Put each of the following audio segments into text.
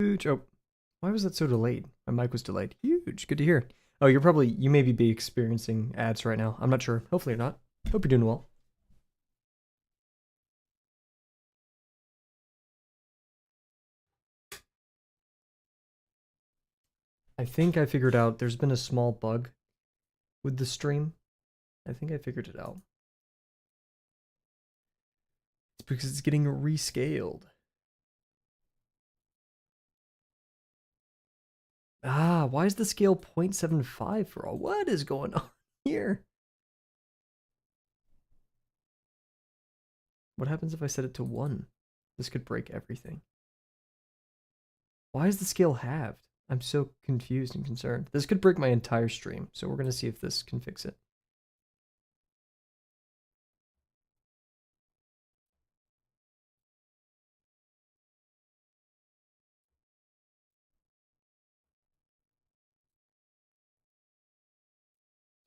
Huge. Oh, why was that so delayed? My mic was delayed. Huge. Good to hear. Oh, you maybe be experiencing ads right now. I'm not sure. Hopefully you're not. Hope you're doing well. I think I figured out there's been a small bug with the stream. I think I figured it out. It's because it's getting rescaled. Ah, why is the scale 0.75 for all? What is going on here? What happens if I set it to 1? This could break everything. Why is the scale halved? I'm so confused and concerned. This could break my entire stream, so we're going to see if this can fix it.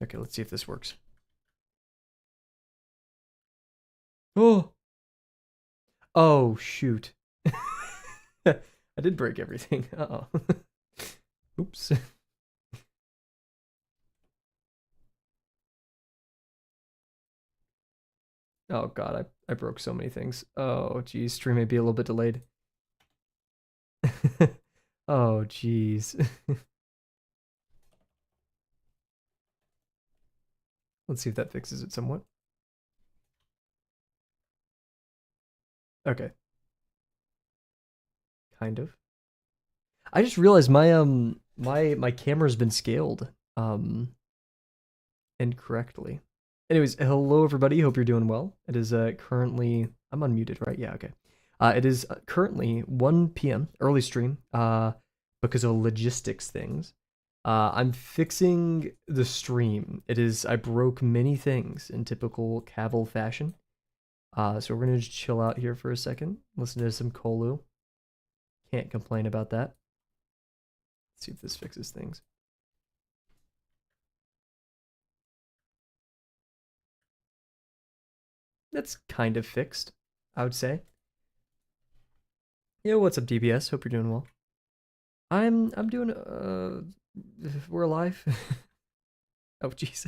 Okay, let's see if this works. Oh! Oh, shoot. I did break everything. Uh-oh. Oops. Oh god, I broke so many things. Oh geez, stream may be a little bit delayed. Oh geez. Let's see if that fixes it somewhat. Okay. Kind of. I just realized my camera's been scaled incorrectly. Anyways, hello everybody. Hope you're doing well. It is currently I'm unmuted, right? Yeah, okay. It is currently 1 p.m. early stream because of logistics things. I'm fixing the stream. I broke many things in typical Kavel fashion. So we're gonna just chill out here for a second, listen to some Kolu. Can't complain about that. Let's see if this fixes things. That's kind of fixed, I would say. Yo, what's up, DPS? Hope you're doing well. I'm doing we're alive. Oh jeez.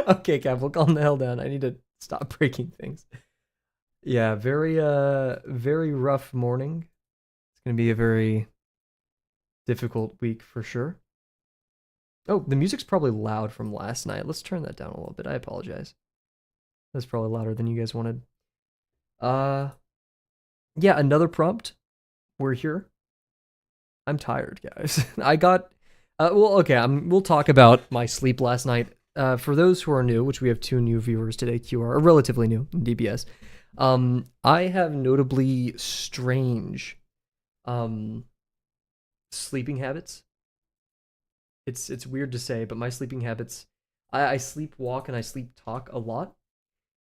Okay, Capital, calm the hell down. I need to stop breaking things. Yeah, very rough morning. It's gonna be a very difficult week for sure. Oh, the music's probably loud from last night. Let's turn that down a little bit. I apologize. That's probably louder than you guys wanted. Yeah, another prompt. We're here. I'm tired, guys. I got well, okay, we'll talk about my sleep last night. For those who are new, which we have 2 new viewers today, QR, or relatively new in DBS. I have notably strange sleeping habits. It's weird to say, but my sleeping habits, I sleep walk and I sleep talk a lot.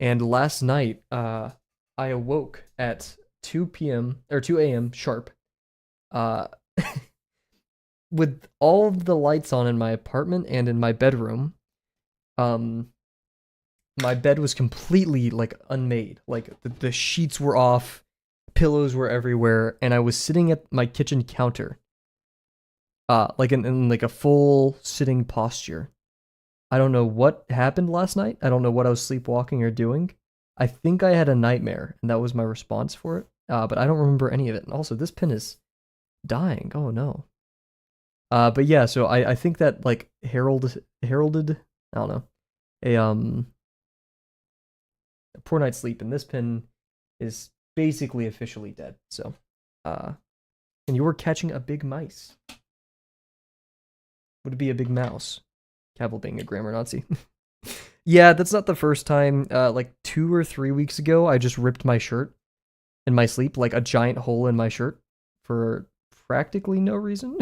And last night, I awoke at 2 p.m. or 2 a.m. sharp, with all of the lights on in my apartment and in my bedroom. My bed was completely like unmade. Like the sheets were off, pillows were everywhere, and I was sitting at my kitchen counter, like in like a full sitting posture. I don't know what happened last night. I don't know what I was sleepwalking or doing. I think I had a nightmare, and that was my response for it. But I don't remember any of it. And also, this pin is dying. Oh no. But yeah, so I think that like heralded, I don't know, a poor night's sleep, and this pin is basically officially dead. So, and you were catching a big mice. Would it be a big mouse? Cavill being a grammar Nazi. Yeah, that's not the first time. Like 2 or 3 weeks ago, I just ripped my shirt in my sleep, like a giant hole in my shirt for practically no reason.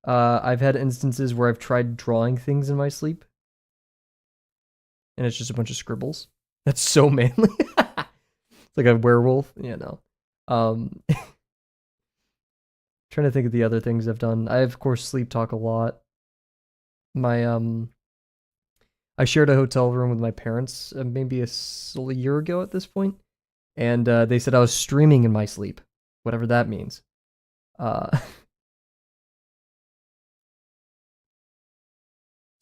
I've had instances where I've tried drawing things in my sleep, and it's just a bunch of scribbles. That's so manly. It's like a werewolf. Yeah, no. Trying to think of the other things I've done. I of course sleep talk a lot. I shared a hotel room with my parents maybe a year ago at this point, and they said I was streaming in my sleep. whatever that means. So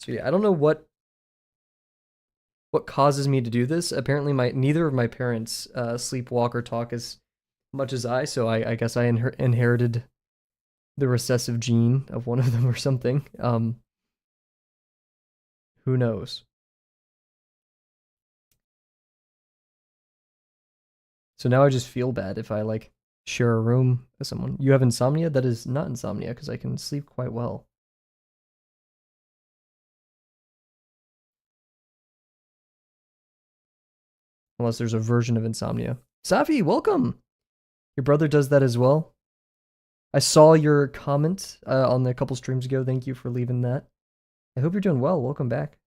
yeah, I don't know what causes me to do this. Apparently, neither of my parents sleepwalk or talk as much as I, so I guess I inherited the recessive gene of one of them or something. Who knows? So now I just feel bad if I like share a room with someone. You have insomnia? That is not insomnia because I can sleep quite well. Unless there's a version of insomnia. Safi, welcome. Your brother does that as well. I saw your comment on a couple streams ago. Thank you for leaving that. I hope you're doing well. Welcome back.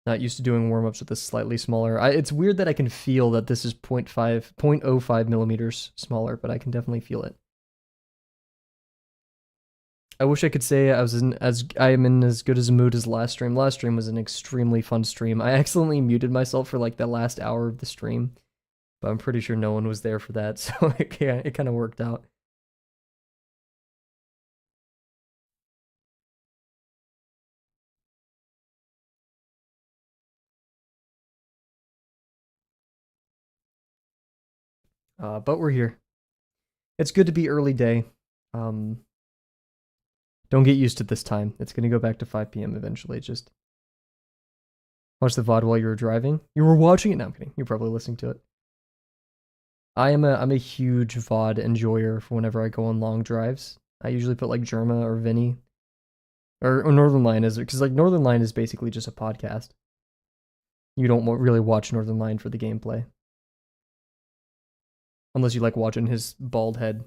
Not used to doing warm-ups with this slightly smaller. It's weird that I can feel that this is 0.05 millimeters smaller, but I can definitely feel it. I wish I could say I am in as good as a mood as last stream. Last stream was an extremely fun stream. I accidentally muted myself for like the last hour of the stream, but I'm pretty sure no one was there for that, so it kind of worked out. But we're here. It's good to be early day. Don't get used to this time. It's gonna go back to 5 p.m. eventually. Just watch the VOD while you were driving. You were watching it? No, I'm kidding. You're probably listening to it. I'm a huge VOD enjoyer for whenever I go on long drives. I usually put like Germa or Vinny. Or Northern Lion is because like Northern Lion is basically just a podcast. You don't really watch Northern Lion for the gameplay. Unless you like watching his bald head.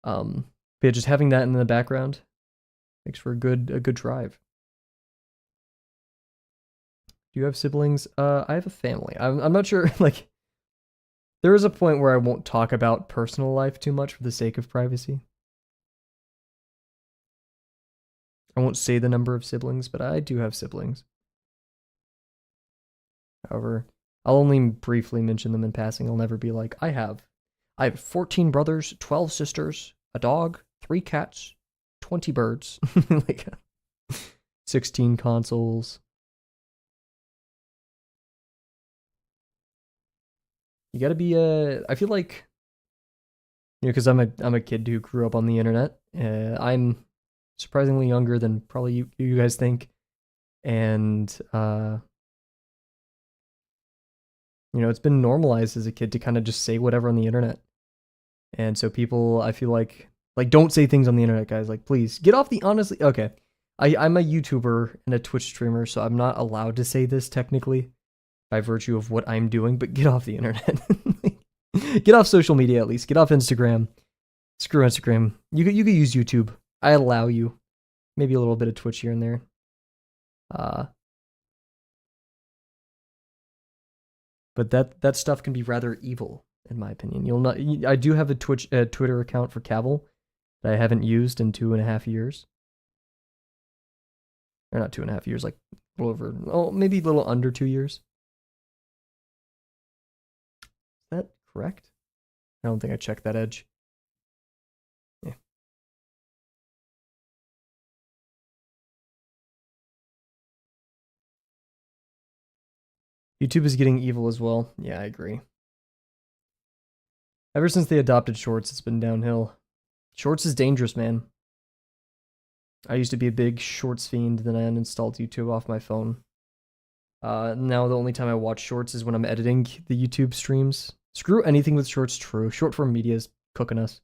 But yeah, just having that in the background makes for a good drive. Do you have siblings? I have a family. I'm not sure. Like, there is a point where I won't talk about personal life too much for the sake of privacy. I won't say the number of siblings, but I do have siblings. However, I'll only briefly mention them in passing. I'll never be like, I have 14 brothers, 12 sisters, a dog, 3 cats, 20 birds, like 16 consoles. You gotta be I feel like, you know, because I'm a kid who grew up on the internet. I'm surprisingly younger than probably you guys think, and you know, it's been normalized as a kid to kind of just say whatever on the internet. And so people, I feel like don't say things on the internet, guys. Like, please get off the honestly. Okay, I'm a YouTuber and a Twitch streamer, so I'm not allowed to say this technically by virtue of what I'm doing. But get off the internet. Get off social media at least. Get off Instagram. Screw Instagram. You could use YouTube. I allow you. Maybe a little bit of Twitch here and there. But that stuff can be rather evil, in my opinion. You'll not. I do have a Twitter account for Kavel that I haven't used in 2.5 years. Or not 2.5 years, like a little over. Oh, maybe a little under 2 years. Is that correct? I don't think I checked that edge. Yeah. YouTube is getting evil as well. Yeah, I agree. Ever since they adopted Shorts, it's been downhill. Shorts is dangerous, man. I used to be a big Shorts fiend, then I uninstalled YouTube off my phone. Now the only time I watch Shorts is when I'm editing the YouTube streams. Screw anything with Shorts, true. Short form media is cooking us.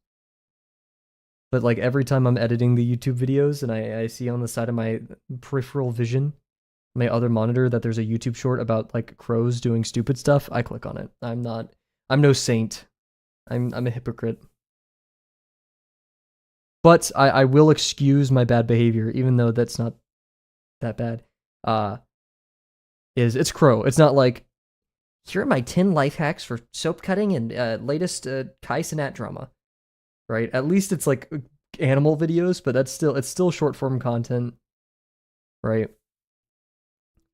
But like every time I'm editing the YouTube videos and I see on the side of my peripheral vision, my other monitor, that there's a YouTube short about like crows doing stupid stuff, I click on it. I'm no saint. I'm a hypocrite. But I will excuse my bad behavior, even though that's not that bad. It's crow. It's not like, here are my 10 life hacks for soap cutting and latest Kai Cenat drama. Right? At least it's like animal videos, but it's still short form content. Right?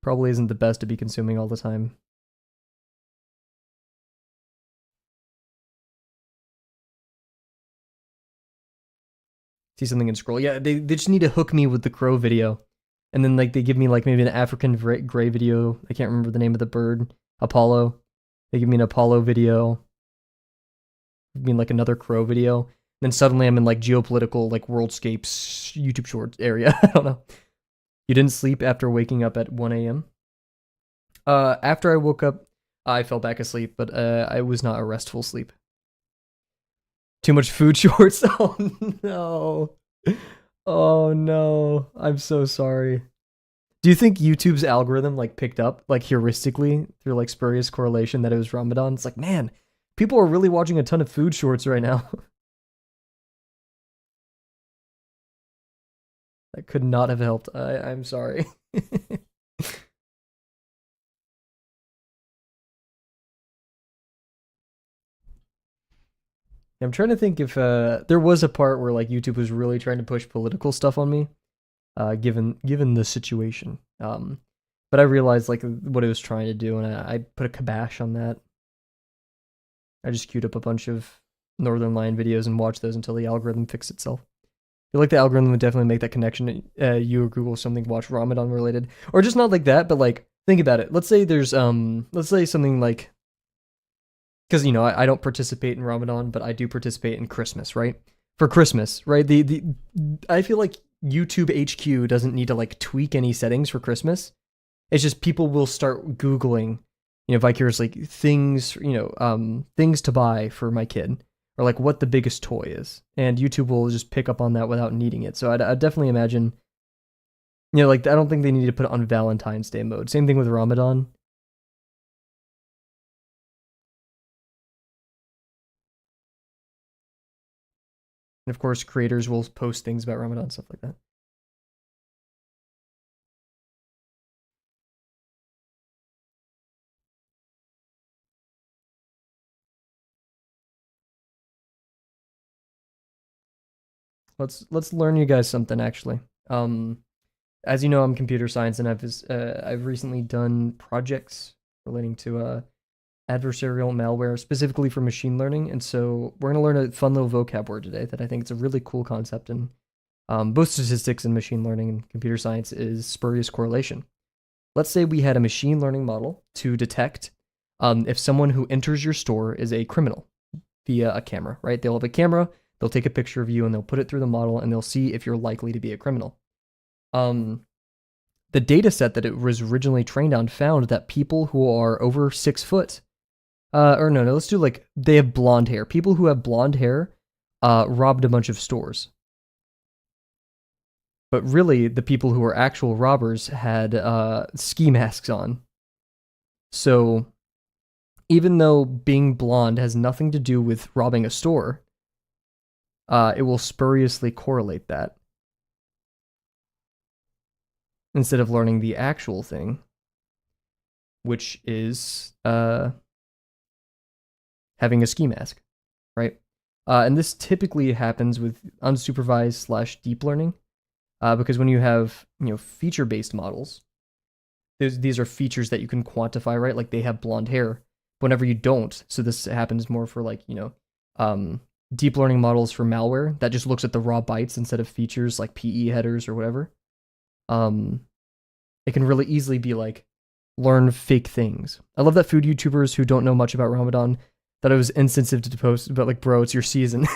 Probably isn't the best to be consuming all the time. see something and scroll. Yeah, they just need to hook me with the crow video, and then like they give me like maybe an African gray video. I can't remember the name of the bird. Apollo. They give me an Apollo video. Give me like another crow video. Then suddenly I'm in like geopolitical like worldscapes YouTube Shorts area. I don't know. You didn't sleep after waking up at 1 a.m. After I woke up, I fell back asleep, but I was not a restful sleep. Too much food shorts. Oh no. Oh no. I'm so sorry. Do you think YouTube's algorithm like picked up like heuristically through like spurious correlation that it was Ramadan? It's like, man, people are really watching a ton of food shorts right now. That could not have helped. I'm sorry. I'm trying to think if there was a part where like YouTube was really trying to push political stuff on me, given the situation. But I realized like what it was trying to do, and I put a kibosh on that. I just queued up a bunch of Northern Lion videos and watched those until the algorithm fixed itself. I feel like the algorithm would definitely make that connection. You or Google something watch Ramadan related, or just not like that, but like think about it. Let's say there's let's say something like, because you know I don't participate in Ramadan, but I do participate in Christmas, right? For Christmas, right? The I feel like YouTube HQ doesn't need to like tweak any settings for Christmas. It's just people will start Googling, you know, vicariously things, you know, things to buy for my kid, or like what the biggest toy is, and YouTube will just pick up on that without needing it. So I'd definitely imagine, you know, like I don't think they need to put it on Valentine's Day mode. Same thing with Ramadan. And of course, creators will post things about Ramadan, stuff like that. Let's learn you guys something actually. As you know, I'm computer science, and I've recently done projects relating to adversarial malware, specifically for machine learning. And so we're gonna learn a fun little vocab word today that I think is a really cool concept in both statistics and machine learning and computer science is spurious correlation. Let's say we had a machine learning model to detect if someone who enters your store is a criminal via a camera, right? They'll have a camera, they'll take a picture of you, and they'll put it through the model, and they'll see if you're likely to be a criminal. The data set that it was originally trained on found that people who are over 6 foot, or no, let's do like they have blonde hair. People who have blonde hair robbed a bunch of stores. But really, the people who were actual robbers had ski masks on. So even though being blonde has nothing to do with robbing a store, it will spuriously correlate that instead of learning the actual thing, which is having a ski mask, right? And this typically happens with unsupervised / deep learning, because when you have, you know, feature-based models, these are features that you can quantify, right? Like they have blonde hair. Whenever you don't, so this happens more for like, you know, deep learning models for malware that just looks at the raw bytes instead of features like PE headers or whatever. It can really easily be like learn fake things. I love that food YouTubers who don't know much about Ramadan that I was insensitive to post, but like, bro, it's your season.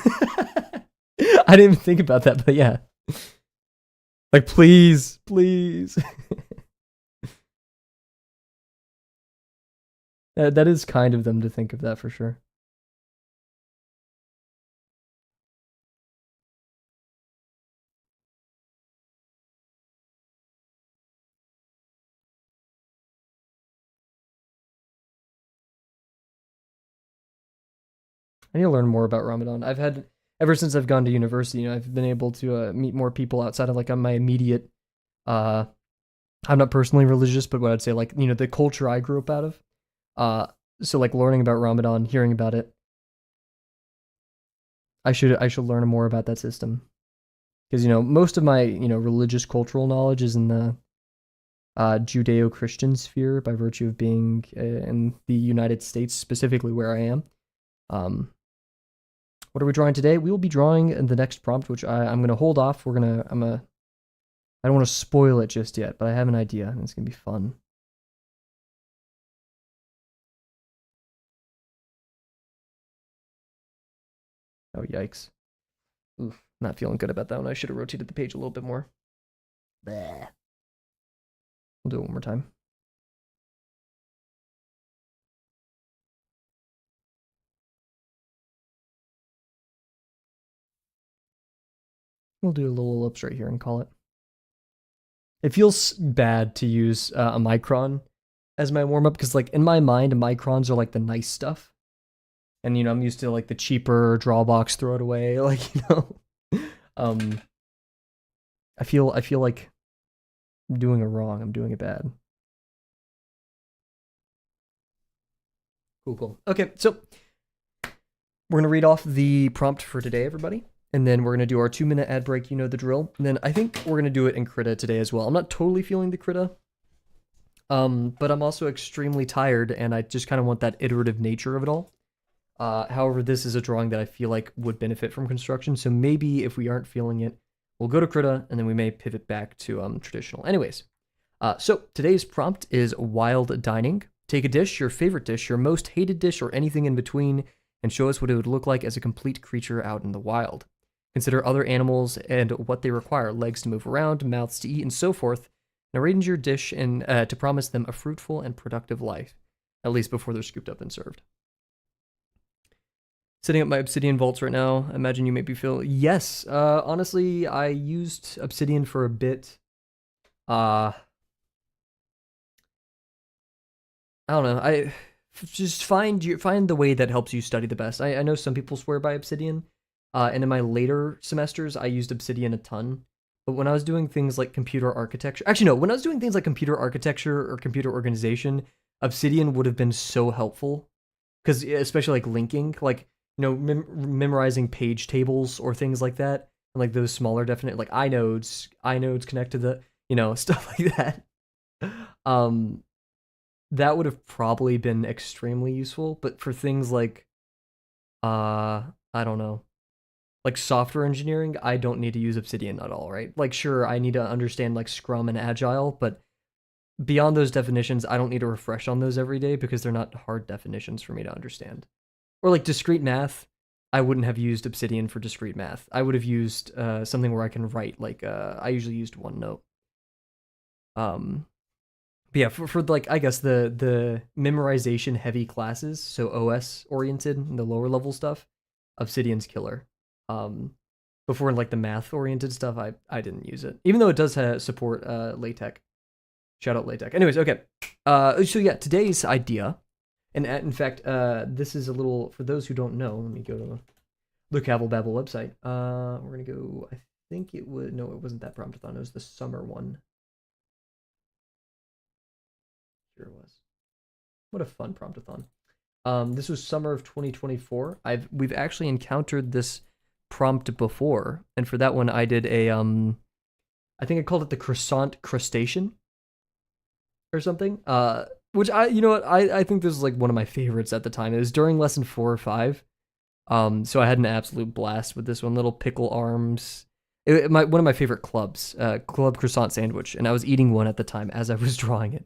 I didn't even think about that, but yeah. Like, please. That is kind of them to think of that for sure. I need to learn more about Ramadan. I've had ever since I've gone to university, you know, I've been able to meet more people outside of like my immediate. Uh, I'm not personally religious, but what I'd say, like, you know, the culture I grew up out of. So like learning about Ramadan, hearing about it, I should learn more about that system, because you know most of my, you know, religious cultural knowledge is in the Judeo-Christian sphere by virtue of being in the United States, specifically where I am. Um, what are we drawing today? We will be drawing the next prompt, which I'm gonna hold off. I don't want to spoil it just yet, but I have an idea, and it's gonna be fun. Oh yikes! Oof, not feeling good about that one. I should have rotated the page a little bit more. Bleh. We'll do it one more time. We'll do a little ellipse right here and call it. It feels bad to use a micron as my warm up because, like, in my mind, microns are like the nice stuff, and I'm used to like the cheaper Drawabox, throw it away, like um, I feel like I'm doing it wrong. I'm doing it bad. Cool. Okay, so we're gonna read off the prompt for today, everybody. And then we're going to do our 2-minute ad break, you know the drill. And then I think we're going to do it in Krita today as well. I'm not totally feeling the Krita, but I'm also extremely tired, and I just kind of want that iterative nature of it all. However, this is a drawing that I feel like would benefit from construction, so maybe if we aren't feeling it, we'll go to Krita, and then we may pivot back to traditional. Anyways, so today's prompt is wild dining. Take a dish, your favorite dish, your most hated dish, or anything in between, and show us what it would look like as a complete creature out in the wild. Consider other animals and what they require: legs to move around, mouths to eat, and so forth. And arrange your dish to promise them a fruitful and productive life, at least before they're scooped up and served. Setting up my Obsidian vaults right now. Imagine you make me feel... Yes, honestly, I used Obsidian for a bit. I don't know. I just find the way that helps you study the best. I know some people swear by Obsidian. And in my later semesters, I used Obsidian a ton. But when I was doing things like computer architecture... Actually, no. When I was doing things like computer architecture or computer organization, Obsidian would have been so helpful. Because especially like linking, like, memorizing page tables or things like that. And like those smaller definite, like inodes connect to the, stuff like that. That would have probably been extremely useful. But for things like, I don't know, like software engineering, I don't need to use Obsidian at all, right? Like, sure, I need to understand like Scrum and Agile, but beyond those definitions, I don't need to refresh on those every day because they're not hard definitions for me to understand. Or like discrete math, I wouldn't have used Obsidian for discrete math. I would have used something where I can write, like I usually used OneNote. But yeah, for like, I guess the memorization heavy classes, so OS oriented and the lower level stuff, Obsidian's killer. Before like the math oriented stuff, I didn't use it, even though it does support LaTeX. Shout out LaTeX. Anyways, okay. So yeah, today's idea, and in fact, this is a little, for those who don't know, let me go to the Kavel Babel website. We're gonna go. I think it was, no, it wasn't that Promptathon. It was the summer one. Here it was. What a fun Promptathon. This was summer of 2024. We've actually encountered this prompt before, and for that one I did a I think I called it the croissant crustacean or something, which I think this is like one of my favorites at the time. It was during lesson 4 or 5, so I had an absolute blast with this one. Little pickle arms, one of my favorite clubs, club croissant sandwich, and I was eating one at the time as I was drawing it.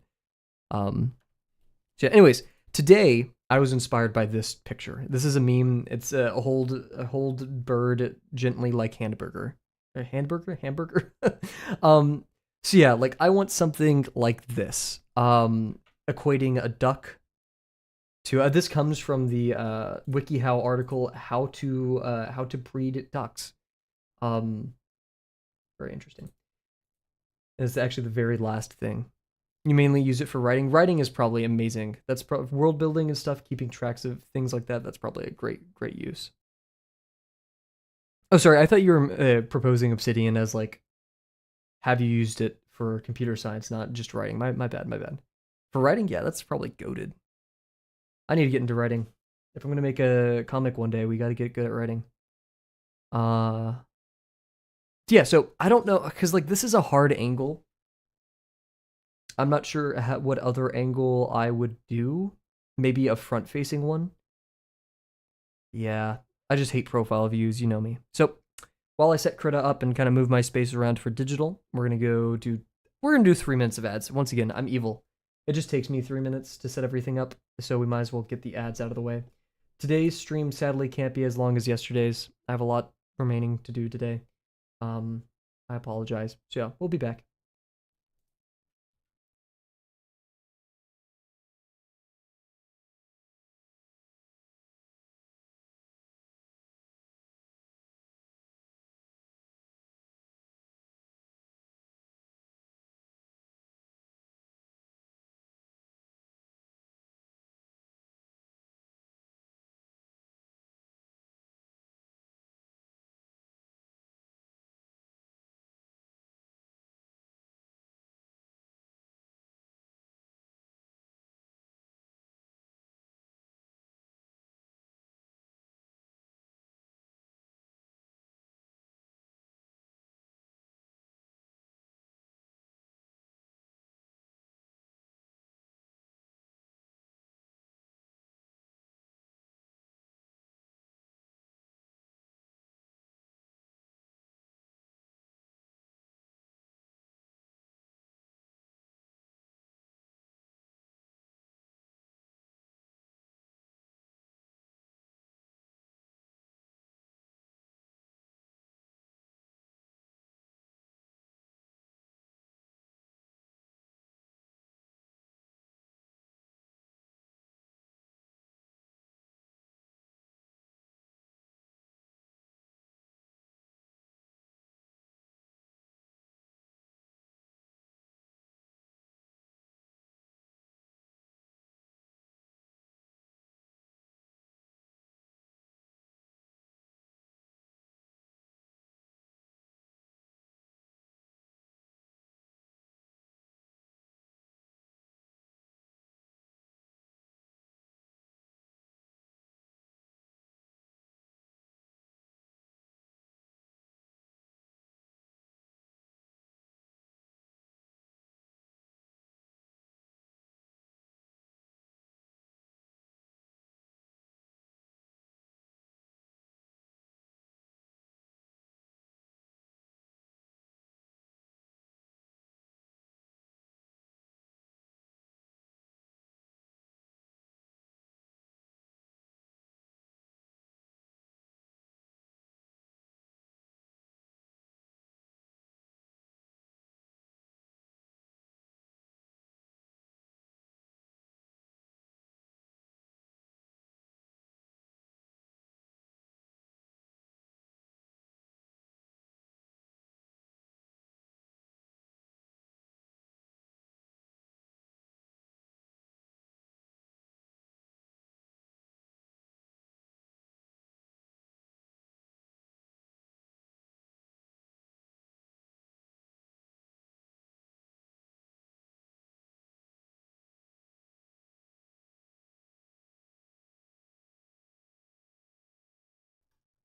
So anyways, today I was inspired by this picture. This is a meme. It's a hold bird gently like hamburger. A hamburger. So yeah, like I want something like this. Equating a duck to this comes from the WikiHow article, how to breed ducks. Very interesting. It's actually the very last thing. You mainly use it for writing. Writing is probably amazing. That's world building and stuff, keeping tracks of things like that. That's probably a great use. Oh, sorry. I thought you were proposing Obsidian as like, have you used it for computer science, not just writing? My bad. For writing, yeah, that's probably goated. I need to get into writing. If I'm gonna make a comic one day, we got to get good at writing. Yeah. So I don't know, because like this is a hard angle. I'm not sure what other angle I would do. Maybe a front-facing one. Yeah. I just hate profile views, you know me. So while I set Krita up and kind of move my space around for digital, we're gonna do 3 minutes of ads. Once again, I'm evil. It just takes me 3 minutes to set everything up, so we might as well get the ads out of the way. Today's stream sadly can't be as long as yesterday's. I have a lot remaining to do today. I apologize. So yeah, we'll be back.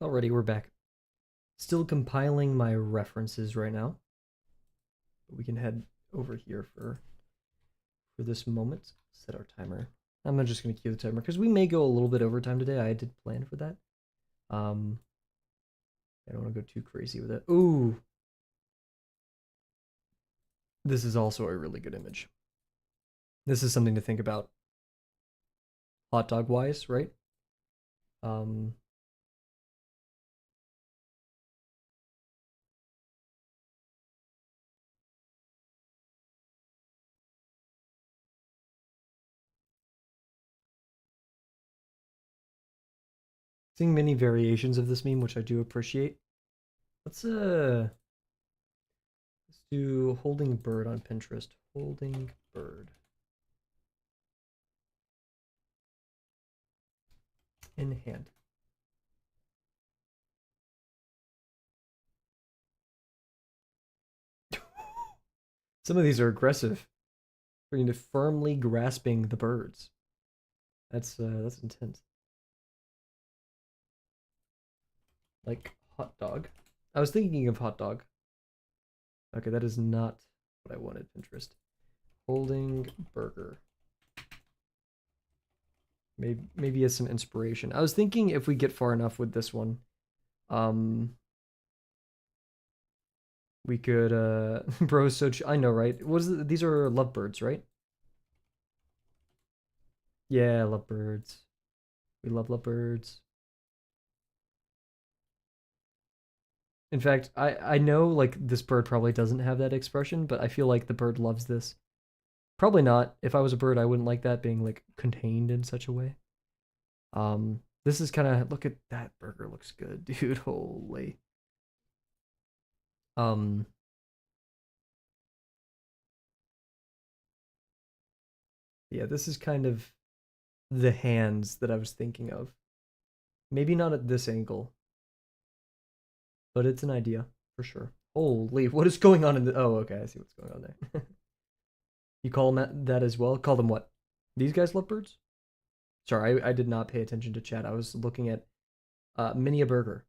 Alrighty, we're back. Still compiling my references right now. But we can head over here for this moment. Set our timer. I'm just gonna cue the timer because we may go a little bit over time today. I did plan for that. I don't want to go too crazy with it. Ooh, this is also a really good image. This is something to think about. Hot dog wise, right? Seeing many variations of this meme, which I do appreciate. Let's do holding bird on Pinterest. Holding bird. In hand. Some of these are aggressive. We're into firmly grasping the birds. That's intense. Like hot dog. I was thinking of hot dog. Okay, that is not what I wanted, Pinterest. Holding burger. Maybe as some inspiration. I was thinking if we get far enough with this one, we could bro. So I know, right? What is it? These are lovebirds, right? Yeah, lovebirds. We love lovebirds. In fact, I know like this bird probably doesn't have that expression, but I feel like the bird loves this. Probably not. If I was a bird, I wouldn't like that being like contained in such a way. This is kind of look at that burger looks good, dude. Holy. Um, yeah, this is kind of the hands that I was thinking of. Maybe not at this angle, but it's an idea for sure. Holy, what is going on in the? Oh, okay, I see what's going on there. You call them that as well? Call them what? These guys love birds? Sorry, I did not pay attention to chat. I was looking at mini a burger.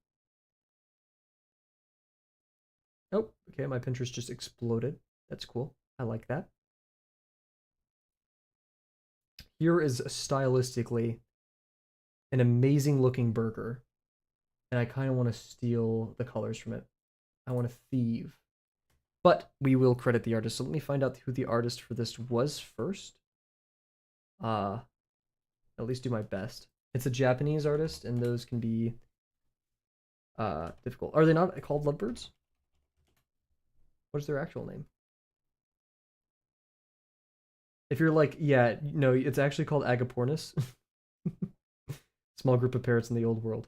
Oh, okay, my Pinterest just exploded. That's cool. I like that. Here is stylistically an amazing looking burger, and I kind of want to steal the colors from it. I want to thieve. But we will credit the artist. So let me find out who the artist for this was first. Uh, at least do my best. It's a Japanese artist, and those can be difficult. Are they not called lovebirds? What is their actual name? If you're like, yeah, no, it's actually called Agapornis. Small group of parrots in the old world.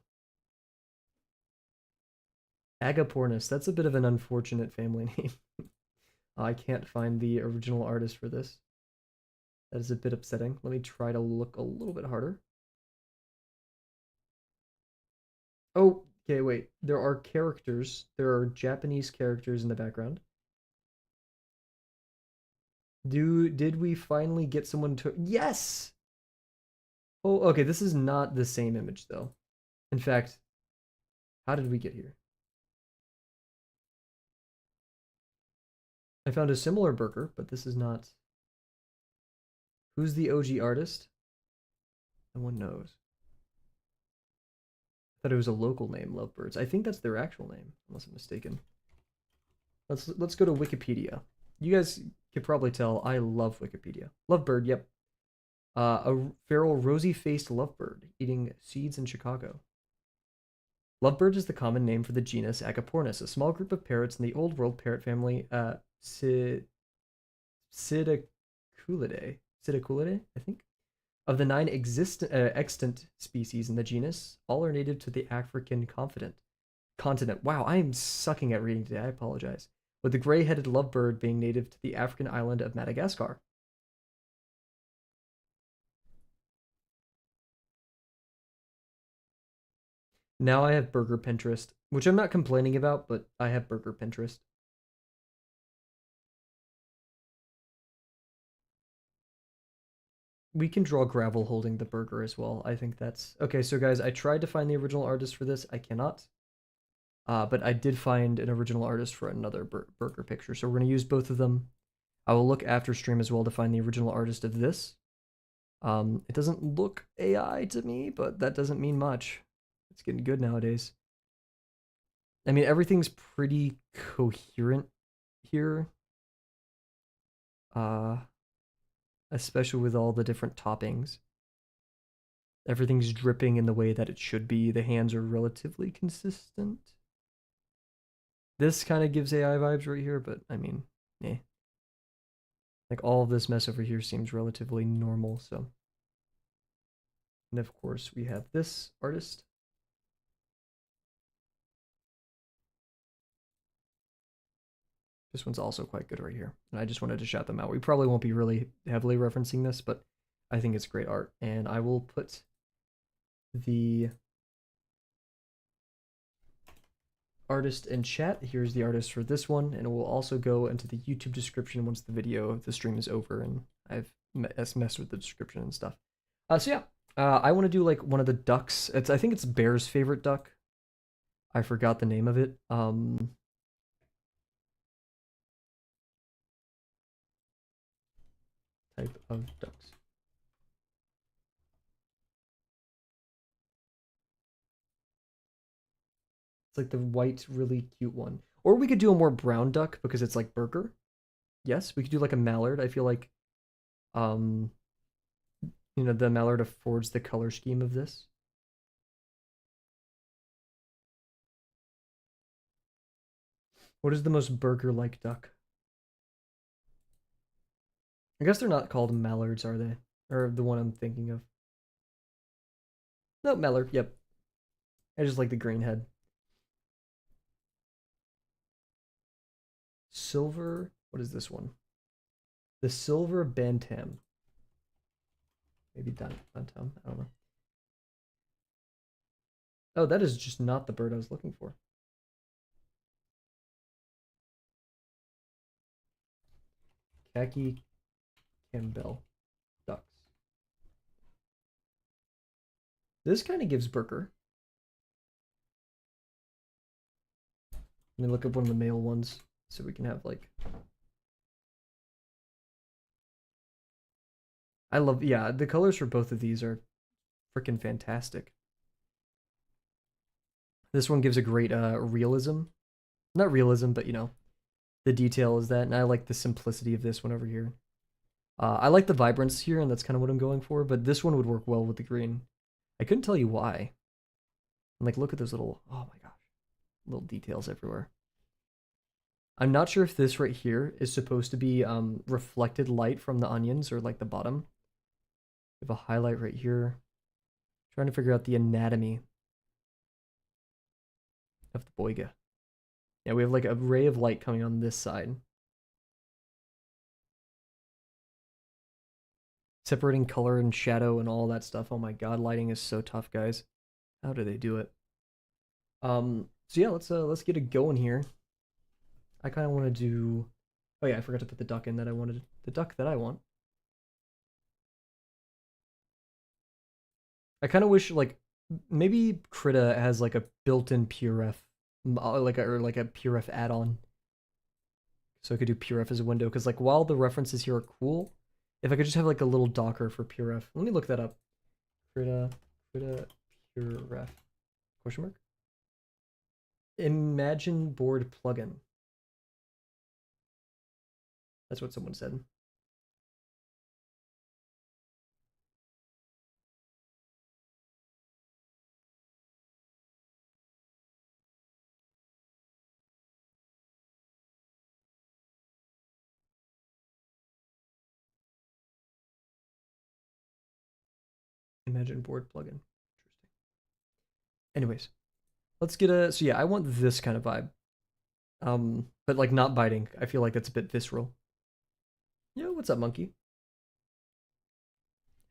Agapornis, that's a bit of an unfortunate family name. I can't find the original artist for this. That is a bit upsetting. Let me try to look a little bit harder. Oh, okay, wait. There are characters. There are Japanese characters in the background. Did we finally get someone to Yes! Oh, okay, this is not the same image though. In fact, how did we get here? I found a similar burger, but this is not. Who's the OG artist? No one knows. I thought it was a local name, Lovebirds. I think that's their actual name, unless I'm mistaken. Let's go to Wikipedia. You guys could probably tell I love Wikipedia. Lovebird, yep. A feral rosy-faced lovebird eating seeds in Chicago. Lovebird is the common name for the genus Agapornis, a small group of parrots in the Old World parrot family Psittaculidae. Psittaculidae, I think. Of the 9 extant species in the genus, all are native to the African continent. Wow, I am sucking at reading today. I apologize. With the gray-headed lovebird being native to the African island of Madagascar. Now I have Burger Pinterest, which I'm not complaining about, but I have Burger Pinterest. We can draw gravel holding the burger as well. I think that's okay. So guys, I tried to find the original artist for this. I cannot. But I did find an original artist for another burger picture. So we're gonna use both of them. I will look after stream as well to find the original artist of this. It doesn't look AI to me, but that doesn't mean much. It's getting good nowadays. I mean, everything's pretty coherent here. Uh, especially with all the different toppings. Everything's dripping in the way that it should be. The hands are relatively consistent. This kind of gives AI vibes right here, but I mean, eh. Like all of this mess over here seems relatively normal, so. And of course, we have this artist. This one's also quite good right here. And I just wanted to shout them out. We probably won't be really heavily referencing this, but I think it's great art. And I will put the artist in chat. Here's the artist for this one, and it will also go into the YouTube description once the stream is over, and I've messed with the description and stuff. So yeah, I want to do like one of the ducks. I think it's Bear's favorite duck. I forgot the name of it. Type of ducks. It's like the white, really cute one. Or we could do a more brown duck because it's like burger. Yes, we could do like a mallard. I feel like, um, the mallard affords the color scheme of this. What is the most burger-like duck? I guess they're not called mallards, are they? Or the one I'm thinking of. No, mallard. Yep. I just like the green head. Silver. What is this one? The silver bantam. Maybe bantam. I don't know. Oh, that is just not the bird I was looking for. Khaki Campbell ducks. This kind of gives burger. Let me look up one of the male ones so we can have like. I love, yeah, the colors for both of these are freaking fantastic. This one gives a great realism. Not realism, but the detail is that, and I like the simplicity of this one over here. I like the vibrance here, and that's kind of what I'm going for, but this one would work well with the green. I couldn't tell you why. And like, look at those little, oh my gosh, little details everywhere. I'm not sure if this right here is supposed to be reflected light from the onions or like the bottom. We have a highlight right here. Trying to figure out the anatomy of the boiga. Yeah, we have like a ray of light coming on this side. Separating color and shadow and all that stuff. Oh my god, lighting is so tough, guys. How do they do it? So yeah, let's get it going here. I kind of want to do. Oh yeah, I forgot to put the duck in that I wanted. The duck that I want. I kind of wish like maybe Krita has like a built-in PureRef, like a PureRef add-on. So I could do PureRef as a window because like while the references here are cool, if I could just have like a little Docker for PureRef. Let me look that up. Krita PureRef question mark. Imagine board plugin. That's what someone said. Imagine board plugin. Interesting. Anyways, let's get a. So yeah, I want this kind of vibe. But like not biting. I feel like that's a bit visceral. Yo, what's up, monkey?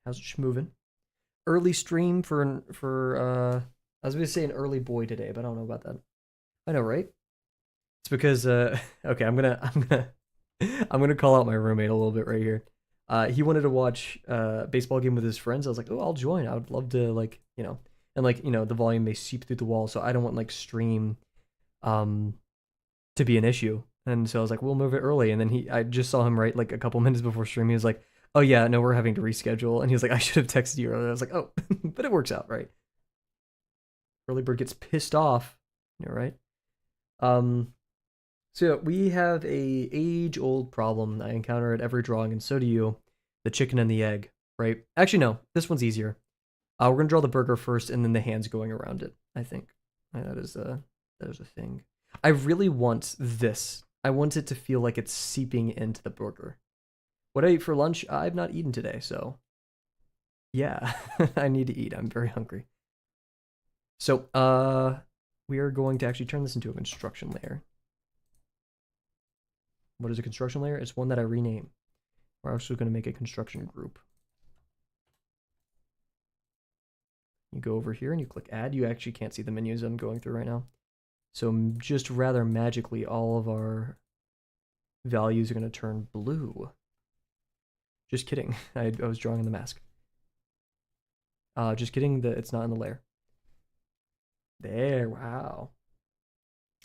How's it moving? Early stream for I was gonna say an early boy today, but I don't know about that. I know, right? It's because okay, I'm gonna call out my roommate a little bit right here. He wanted to watch a baseball game with his friends. I was like, oh, I'll join. I would love to like and like the volume may seep through the wall, so I don't want like stream um to be an issue. And so I was like, we'll move it early. And then I just saw him right like a couple minutes before stream. He was like, oh yeah, no, we're having to reschedule. And he was like, I should have texted you earlier. I was like, oh, but it works out, right? Early bird gets pissed off. You're right. So yeah, we have a age-old problem I encounter at every drawing, and so do you. The chicken and the egg, right? Actually, no, this one's easier. We're gonna draw the burger first, and then the hands going around it. I think that is a thing. I really want this. I want it to feel like it's seeping into the burger. What I ate for lunch, I've not eaten today, so yeah, I need to eat. I'm very hungry. So, we are going to actually turn this into a construction layer. What is a construction layer? It's one that I rename. We're also going to make a construction group. You go over here and you click add. You actually can't see the menus I'm going through right now. So just rather magically, all of our values are going to turn blue. Just kidding. I was drawing the mask. Just kidding. It's not in the layer. There. Wow.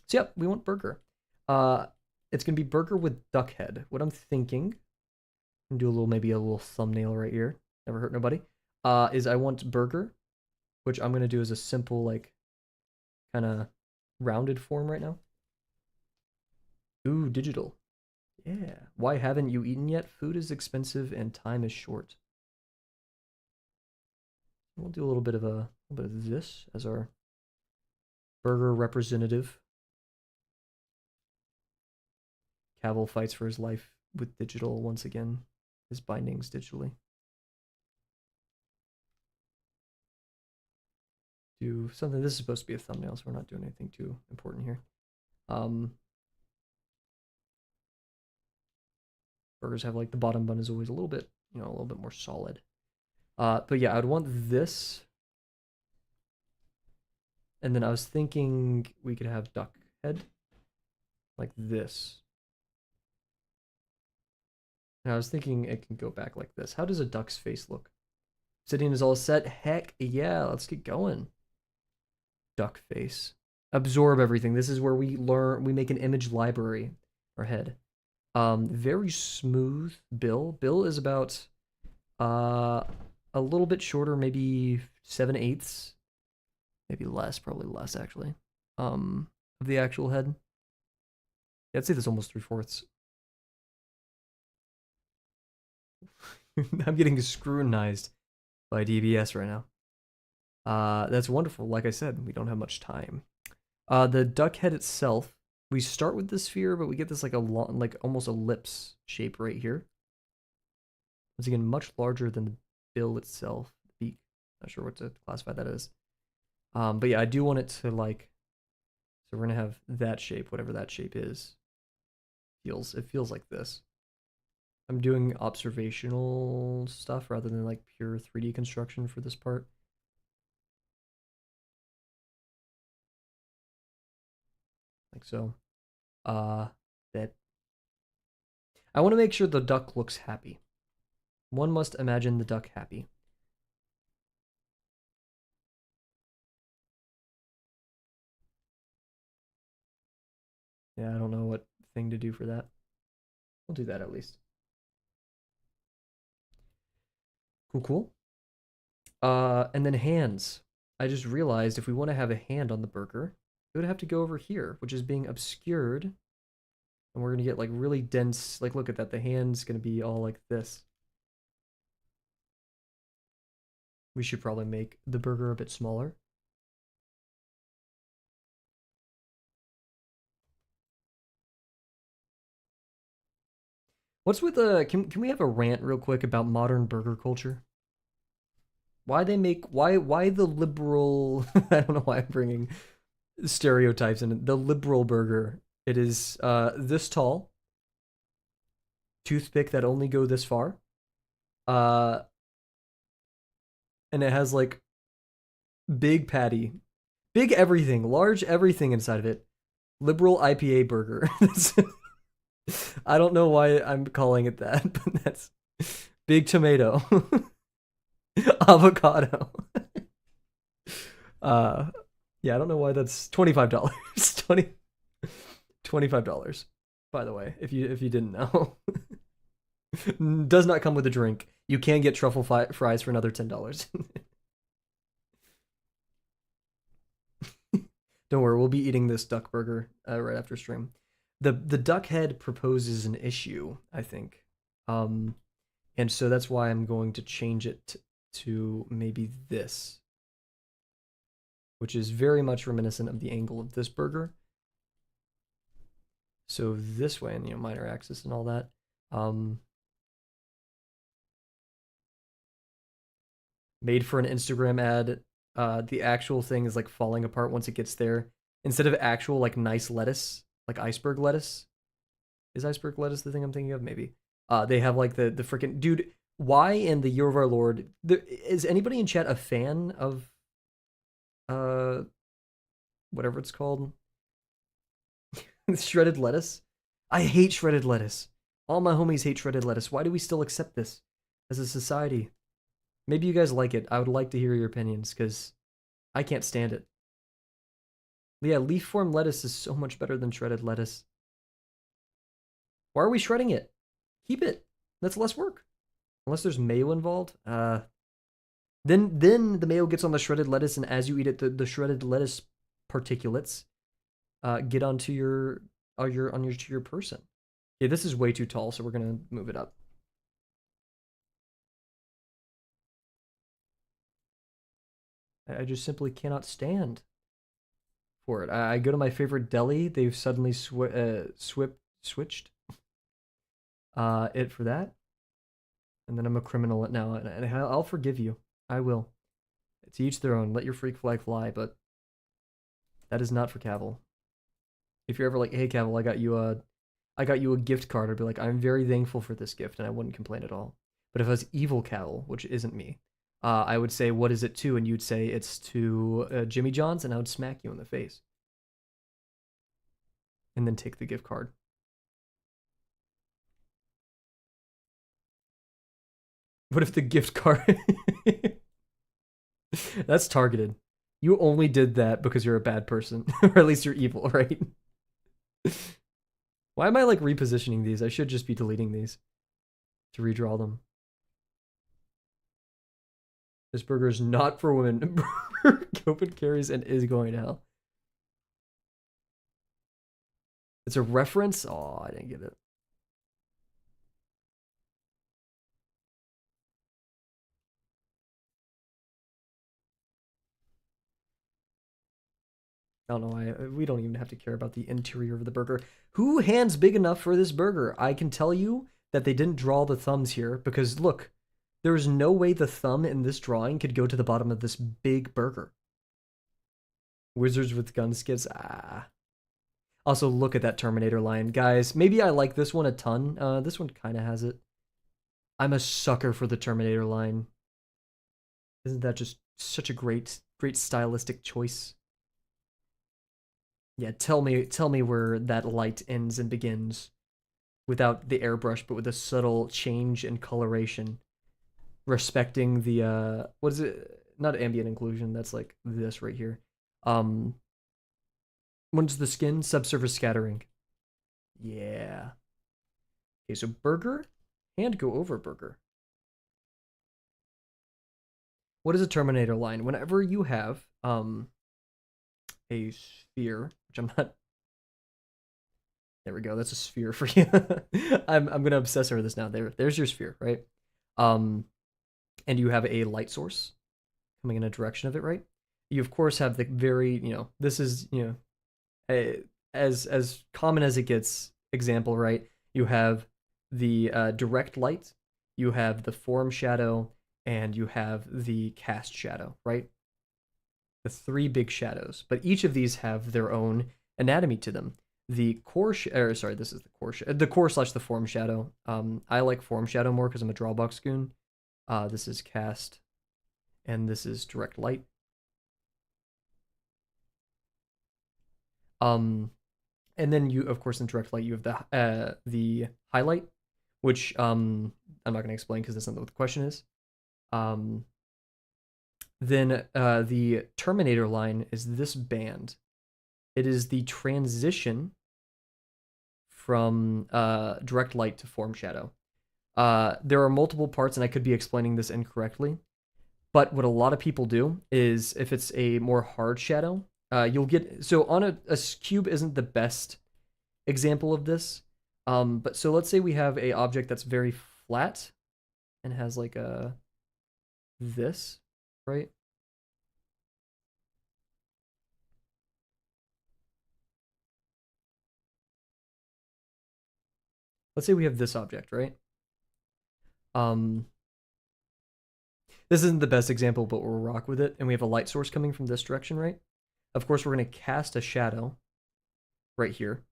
So yep, we want burger. It's gonna be burger with duck head. What I'm thinking, and do maybe a little thumbnail right here. Never hurt nobody. Is I want burger, which I'm gonna do as a simple like kind of rounded form right now. Ooh, digital. Yeah. Why haven't you eaten yet? Food is expensive and time is short. We'll do a little bit of this as our burger representative. Kavel fights for his life with digital once again. His bindings digitally. Do something. This is supposed to be a thumbnail, so we're not doing anything too important here. Burgers have like the bottom bun is always a little bit, a little bit more solid. But yeah, I'd want this. And then I was thinking we could have duck head like this. And I was thinking it can go back like this. How does a duck's face look? Obsidian is all set. Heck yeah, let's get going. Duck face. Absorb everything. This is where we make an image library. Our head. Very smooth bill. Bill is about a little bit shorter, maybe 7/8. Maybe less, probably less actually. Of the actual head. Yeah, I'd say that's almost 3/4. I'm getting scrutinized by DBS right now. That's wonderful. Like I said, we don't have much time. The duck head itself, we start with the sphere, but we get this like a long, like almost ellipse shape right here. Once again, much larger than the bill itself. The beak. Not sure what to classify that as. But yeah, I do want it to like. So we're gonna have that shape, whatever that shape is. It feels like this. I'm doing observational stuff rather than like pure 3D construction for this part. Like so. That. I want to make sure the duck looks happy. One must imagine the duck happy. Yeah, I don't know what thing to do for that. We'll do that at least. Cool. And then hands. I just realized if we want to have a hand on the burger, we would have to go over here, which is being obscured. And we're going to get like really dense, like look at that, the hand's going to be all like this. We should probably make the burger a bit smaller. What's with can we have a rant real quick about modern burger culture? Why the liberal I don't know why I'm bringing stereotypes in the liberal burger. It is this tall, toothpick that only go this far, and it has like big patty, big everything, large everything inside of it. Liberal IPA burger. I don't know why I'm calling it that, but that's big tomato, avocado. Yeah, I don't know why that's $25. $25. By the way, if you didn't know, does not come with a drink. You can get truffle fries for another $10. Don't worry, we'll be eating this duck burger right after stream. The duck head proposes an issue, I think, and so that's why I'm going to change it to maybe this, which is very much reminiscent of the angle of this burger. So this way, and minor axis and all that. Made for an Instagram ad. The actual thing is like falling apart once it gets there. Instead of actual like nice lettuce, like iceberg lettuce. Is iceberg lettuce the thing I'm thinking of? Maybe. They have like the freaking dude. Why in the year of our Lord? Is anybody in chat a fan of whatever it's called? Shredded lettuce? I hate shredded lettuce. All my homies hate shredded lettuce. Why do we still accept this as a society? Maybe you guys like it. I would like to hear your opinions because I can't stand it. Yeah, leaf form lettuce is so much better than shredded lettuce. Why are we shredding it? Keep it. That's less work. Unless there's mayo involved. Then the mayo gets on the shredded lettuce, and as you eat it, the shredded lettuce particulates get onto your person. Yeah, this is way too tall, so we're gonna move it up. I just simply cannot stand for it. I go to my favorite deli. They've suddenly switched it for that, and then I'm a criminal now. And I'll forgive you. I will. To each their own. Let your freak flag fly, but that is not for Kavel. If you're ever like, hey Kavel, I got you a gift card, I'd be like, I'm very thankful for this gift, and I wouldn't complain at all. But if I was evil Kavel, which isn't me, I would say, what is it to? And you'd say it's to Jimmy John's, and I would smack you in the face. And then take the gift card. What if the gift card... That's targeted. You only did that because you're a bad person. Or at least you're evil, right? Why am I like repositioning these? I should just be deleting these to redraw them. This burger is not for women. Copen carries and is going to hell. It's a reference? Oh, I didn't get it. I don't know why. We don't even have to care about the interior of the burger. Who hands big enough for this burger? I can tell you that they didn't draw the thumbs here because look, there is no way the thumb in this drawing could go to the bottom of this big burger. Wizards with gun skits. Ah. Also, look at that Terminator line. Guys, maybe I like this one a ton. This one kind of has it. I'm a sucker for the Terminator line. Isn't that just such a great stylistic choice? Yeah, tell me where that light ends and begins without the airbrush, but with a subtle change in coloration, respecting the what is it? Not ambient occlusion. That's like this right here. What's the skin? Subsurface scattering. Yeah. Okay, so burger and go over burger. What is a Terminator line? Whenever you have a sphere, which I'm not. There we go. That's a sphere for you. I'm gonna obsess over this now. There's your sphere, right? And you have a light source coming in a direction of it, right? You of course have the very, this is, as common as it gets example, right? You have the direct light, you have the form shadow, and you have the cast shadow, right? The three big shadows, but each of these have their own anatomy to them. The core, this is the core slash the form shadow. I like form shadow more because I'm a Drawabox goon. This is cast, and this is direct light. And then you, of course, in direct light, you have the highlight, which I'm not going to explain because that's not what the question is. Then the Terminator line is this band. It is the transition from direct light to form shadow. There are multiple parts, and I could be explaining this incorrectly, but what a lot of people do is if it's a more hard shadow, you'll get, so on a cube isn't the best example of this, but so let's say we have a object that's very flat and has like this, right? Let's say we have this object, right? This isn't the best example, but we'll rock with it. And we have a light source coming from this direction, right? Of course, we're going to cast a shadow right here.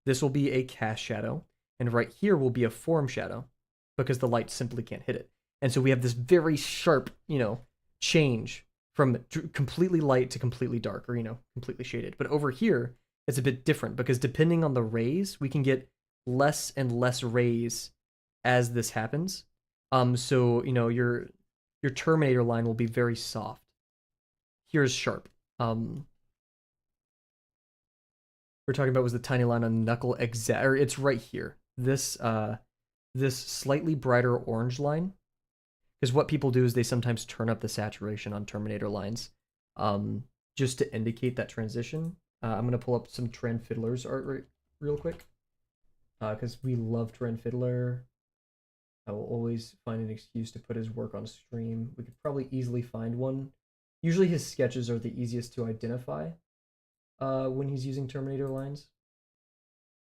This will be a cast shadow. And right here will be a form shadow because the light simply can't hit it. And so we have this very sharp, change from completely light to completely dark, or, completely shaded. But over here, it's a bit different because depending on the rays, we can get less and less rays as this happens. So, your Terminator line will be very soft. Here's sharp. We're talking about was the tiny line on knuckle exact, or it's right here. This slightly brighter orange line. Because what people do is they sometimes turn up the saturation on Terminator lines, just to indicate that transition. I'm gonna pull up some Trend Fiddler's art real quick, because we love Trend Fiddler. I will always find an excuse to put his work on stream. We could probably easily find one. Usually his sketches are the easiest to identify when he's using Terminator lines.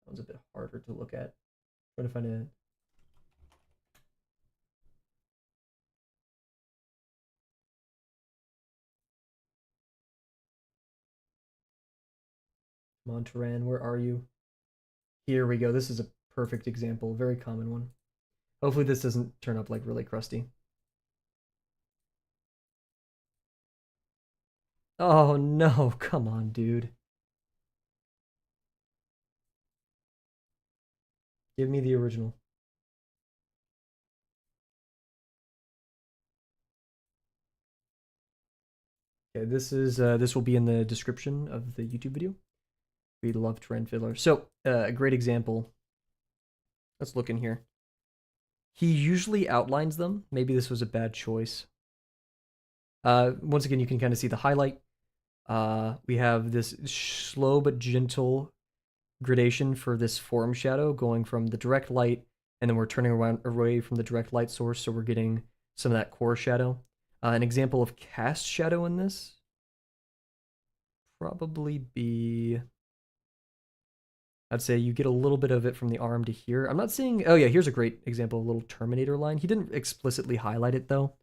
That one's a bit harder to look at. Trying to find a... Monterran, where are you? Here we go. This is a perfect example. Very common one. Hopefully this doesn't turn up like really crusty. Oh no, come on, dude. Give me the original. Okay, this will be in the description of the YouTube video. We love Trend Fiddler. So, a great example. Let's look in here. He usually outlines them. Maybe this was a bad choice. Once again, you can kind of see the highlight. We have this slow but gentle gradation for this form shadow going from the direct light, and then we're turning around away from the direct light source, so we're getting some of that core shadow. An example of cast shadow in this probably be, I'd say you get a little bit of it from the arm to here. I'm not seeing, oh yeah, here's a great example, a little Terminator line. He didn't explicitly highlight it though.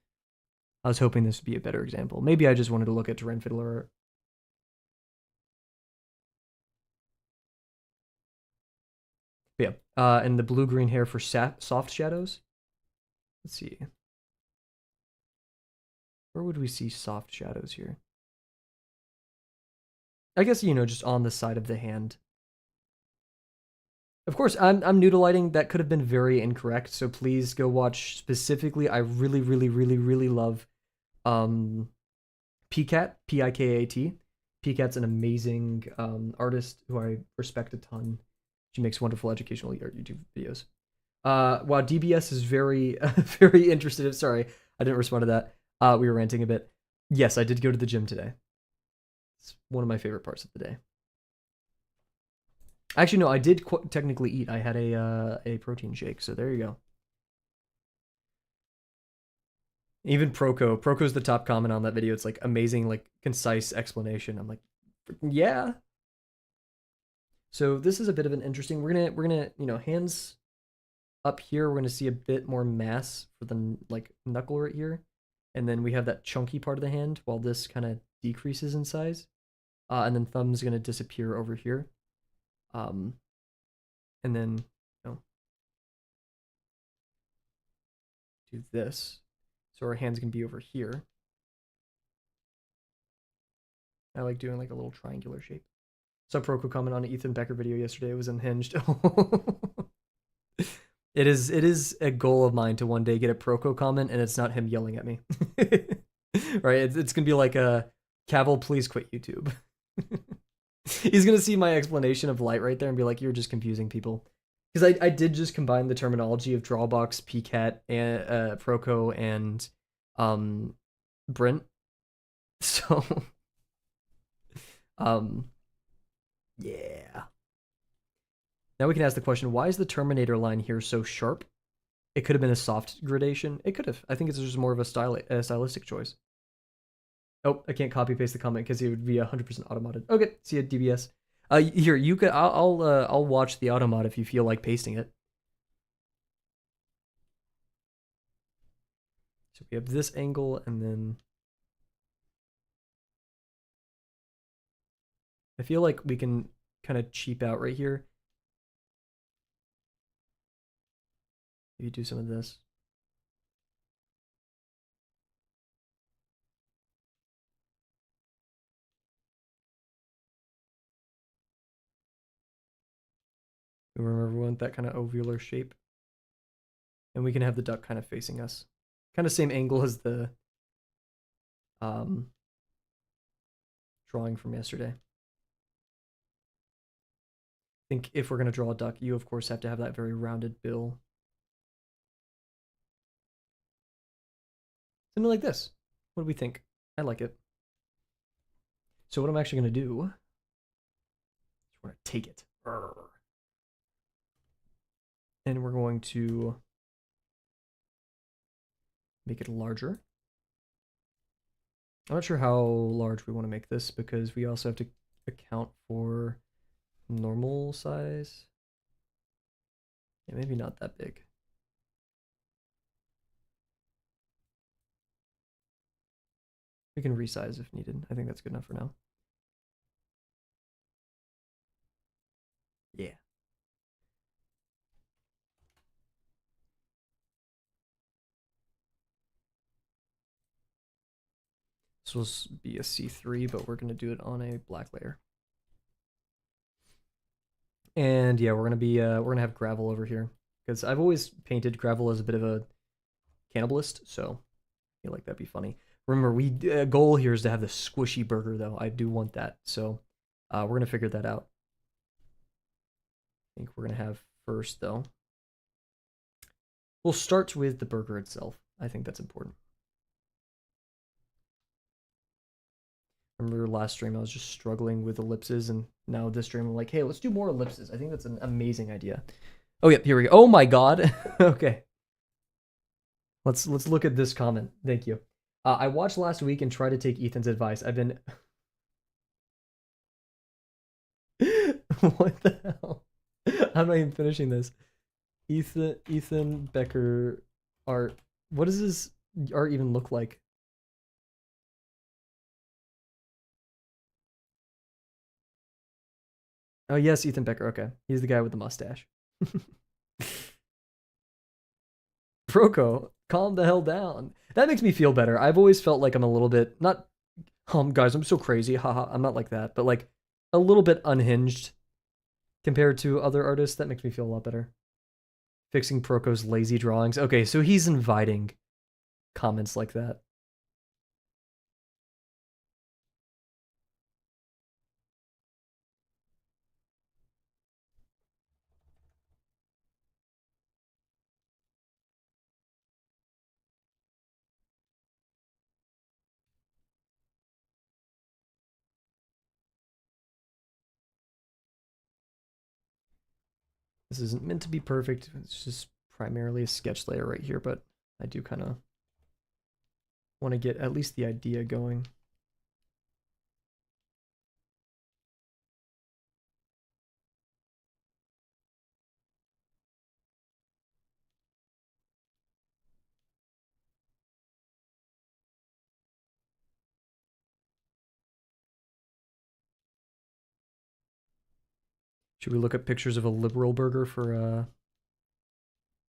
I was hoping this would be a better example. Maybe I just wanted to look at Terrain Fiddler. But yeah, and the blue-green hair for soft shadows. Let's see. Where would we see soft shadows here? I guess, you know, just on the side of the hand. Of course, I'm new to lighting. That could have been very incorrect, so please go watch specifically. I really, really, really, really love PCAT, P-I-K-A-T. PCAT's an amazing artist who I respect a ton. She makes wonderful educational YouTube videos. Wow, DBS is very, very interested. Sorry, I didn't respond to that. We were ranting a bit. Yes, I did go to the gym today. It's one of my favorite parts of the day. Actually, no, I did technically eat. I had a protein shake, so there you go. Even Proco's the top comment on that video. It's like amazing, like concise explanation. I'm like, yeah. So this is a bit of an interesting. We're gonna you know, hands up here. We're gonna see a bit more mass for the like knuckle right here, and then we have that chunky part of the hand while this kind of decreases in size, and then thumb's gonna disappear over here. And then, you know, do this. So our hand's gonna be over here. I like doing like a little triangular shape. So Proco comment on an Ethan Becker video yesterday. It was unhinged. It is a goal of mine to one day get a Proco comment and it's not him yelling at me. Right? It's gonna be like a Kavel, please quit YouTube. He's gonna see my explanation of light right there and be like, you're just confusing people. Because I did just combine the terminology of Drawabox, PCAT, and Proco, and Brent. So yeah. Now we can ask the question, why is the Terminator line here so sharp? It could have been a soft gradation. It could have. I think it's just more of a stylistic choice. Oh, I can't copy paste the comment because it would be 100% automated. Okay, see ya, DBS. Here, you could. I'll watch the automod if you feel like pasting it. So we have this angle, and then I feel like we can kind of cheap out right here. Maybe do some of this. Remember, we want that kind of ovular shape. And we can have the duck kind of facing us. Kind of same angle as the drawing from yesterday. I think if we're going to draw a duck, you of course have to have that very rounded bill. Something like this. What do we think? I like it. So what I'm actually going to do We're gonna take it. Urgh. And we're going to make it larger. I'm not sure how large we want to make this because we also have to account for normal size. Yeah, maybe not that big. We can resize if needed. I think that's good enough for now. Yeah. This will be a C3, but we're going to do it on a black layer. And yeah, we're going to have gravel over here because I've always painted gravel as a bit of a cannibalist, so I feel like that'd be funny. Remember, we goal here is to have the squishy burger though. I do want that, so we're going to figure that out. I think we're going to have first though. We'll start with the burger itself. I think that's important. Remember last stream I was just struggling with ellipses, and now this stream I'm like, hey, let's do more ellipses. I think that's an amazing idea. Oh yeah, here we go. Oh my god. Okay. Let's look at this comment. Thank you. I watched last week and tried to take Ethan's advice. I've been what the hell? I'm not even finishing this. Ethan Becker art. What does his art even look like? Oh yes, Ethan Becker. Okay, he's the guy with the mustache. Proco, calm the hell down. That makes me feel better. I've always felt like I'm a little bit not. Guys, I'm so crazy. Haha, I'm not like that, but like a little bit unhinged compared to other artists. That makes me feel a lot better. Fixing Proco's lazy drawings. Okay, so he's inviting comments like that. This isn't meant to be perfect. It's just primarily a sketch layer right here, but I do kind of want to get at least the idea going. Should we look at pictures of a liberal burger for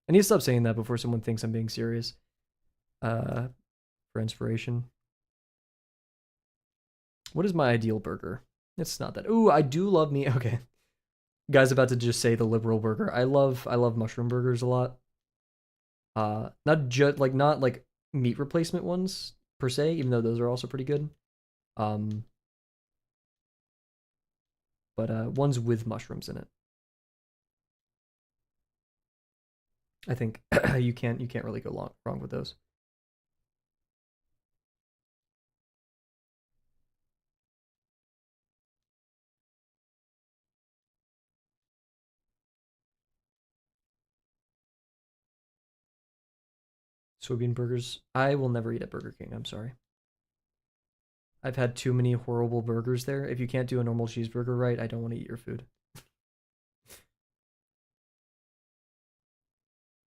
I need to stop saying that before someone thinks I'm being serious. For inspiration. What is my ideal burger? It's not that. Ooh, I do love me. Okay. Guy's about to just say the liberal burger. I love mushroom burgers a lot. Not like meat replacement ones per se, even though those are also pretty good. But ones with mushrooms in it. I think you can't really go wrong with those. Soybean burgers. I will never eat at Burger King. I'm sorry. I've had too many horrible burgers there. If you can't do a normal cheeseburger right, I don't want to eat your food.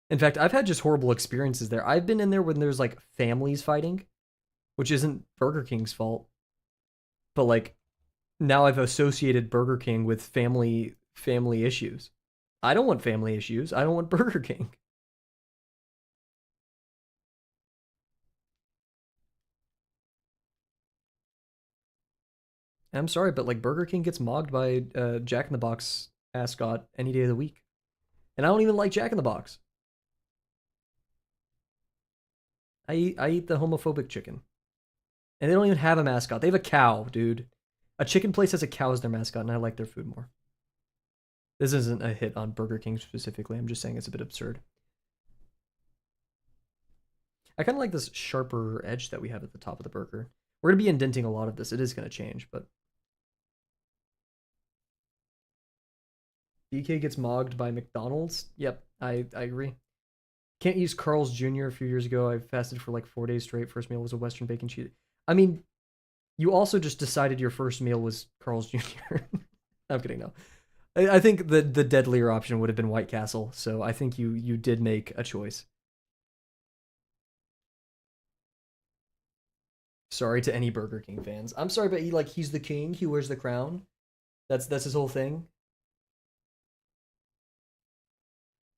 In fact, I've had just horrible experiences there. I've been in there when there's like families fighting, which isn't Burger King's fault. But like now I've associated Burger King with family issues. I don't want family issues. I don't want Burger King. I'm sorry, but like Burger King gets mogged by Jack in the Box ascot any day of the week. And I don't even like Jack in the Box. I eat the homophobic chicken. And they don't even have a mascot. They have a cow, dude. A chicken place has a cow as their mascot, and I like their food more. This isn't a hit on Burger King specifically. I'm just saying it's a bit absurd. I kind of like this sharper edge that we have at the top of the burger. We're going to be indenting a lot of this. It is going to change, but DK gets mogged by McDonald's. Yep, I agree. Can't use Carl's Jr. A few years ago. I fasted for like 4 days straight. First meal was a Western bacon cheese. I mean, you also just decided your first meal was Carl's Jr. I'm kidding, no. I think the deadlier option would have been White Castle, so I think you did make a choice. Sorry to any Burger King fans. I'm sorry, but he's the king. He wears the crown. That's his whole thing.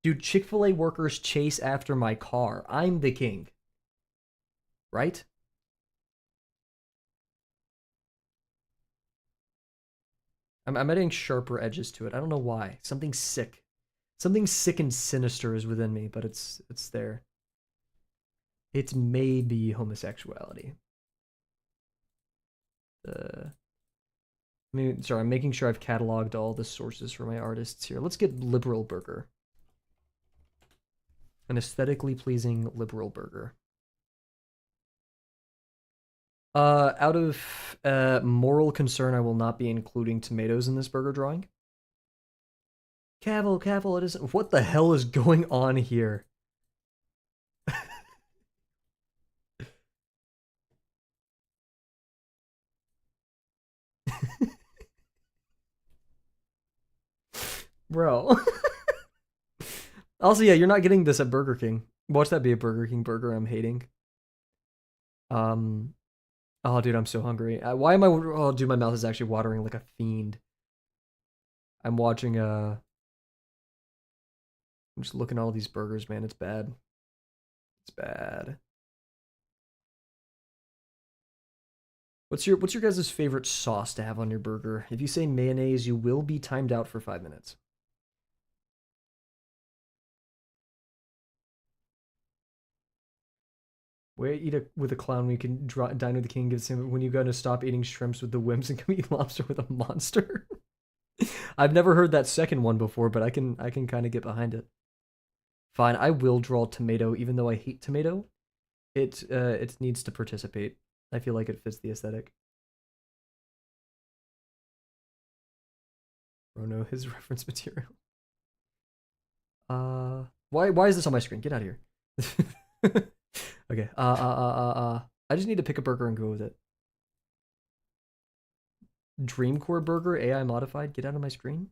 Dude, Chick-fil-A workers chase after my car. I'm the king. Right? I'm adding sharper edges to it. I don't know why. Something sick. Something sick and sinister is within me, but it's there. It's maybe homosexuality. Sorry, I'm making sure I've cataloged all the sources for my artists here. Let's get liberal burger. An aesthetically pleasing liberal burger. Out of moral concern, I will not be including tomatoes in this burger drawing. Kavel, it isn't. What the hell is going on here? Bro. Also, yeah, you're not getting this at Burger King. Watch that be a Burger King burger I'm hating. Oh, dude, I'm so hungry. Why am I? Oh, dude, my mouth is actually watering like a fiend. I'm watching. I'm just looking at all these burgers, man. It's bad. It's bad. What's your guys' favorite sauce to have on your burger? If you say mayonnaise, you will be timed out for 5 minutes. Where eat with a clown when you can dine with the king? Gives him when you gonna stop eating shrimps with the wimps and come eat lobster with a monster. I've never heard that second one before, but I can kind of get behind it. Fine, I will draw tomato, even though I hate tomato. It needs to participate. I feel like it fits the aesthetic. Oh no, his reference material. Why is this on my screen? Get out of here. Okay. I just need to pick a burger and go with it. Dreamcore burger, AI modified. Get out of my screen.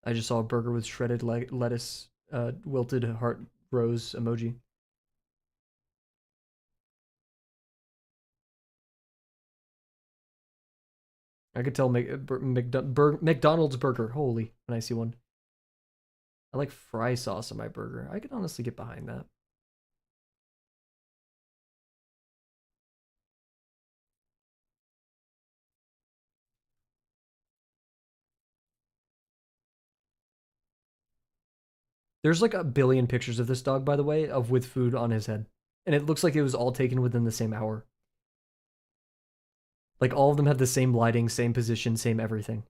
I just saw a burger with shredded lettuce, wilted heart rose emoji. I could tell McDonald's burger. Holy, when I see one. I like fry sauce on my burger. I could honestly get behind that. There's like a billion pictures of this dog, by the way, of with food on his head. And it looks like it was all taken within the same hour. Like all of them have the same lighting, same position, same everything.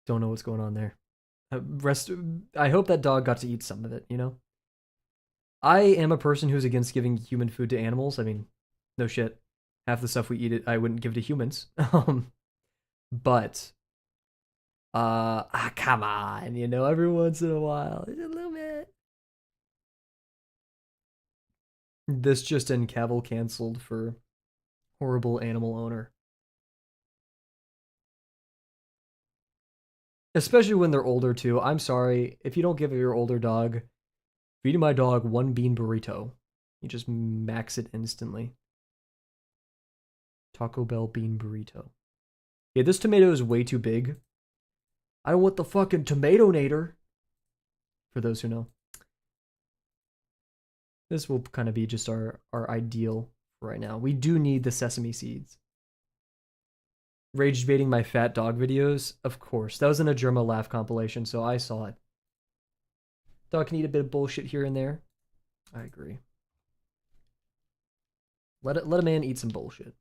Don't know what's going on there. I hope that dog got to eat some of it, you know? I am a person who's against giving human food to animals. I mean, no shit. Half the stuff we eat, I wouldn't give to humans. But come on, you know, every once in a while, a little bit. This just in, Kavel canceled for horrible animal owner. Especially when they're older too. I'm sorry if you don't give your older dog feeding my dog one bean burrito. You just max it instantly. Taco Bell bean burrito. Yeah, this tomato is way too big. I don't want the fucking tomato nader. For those who know. This will kind of be just our ideal for right now. We do need the sesame seeds. Rage debating my fat dog videos? Of course. That was in a Germa laugh compilation, so I saw it. Dog can eat a bit of bullshit here and there. I agree. Let a man eat some bullshit.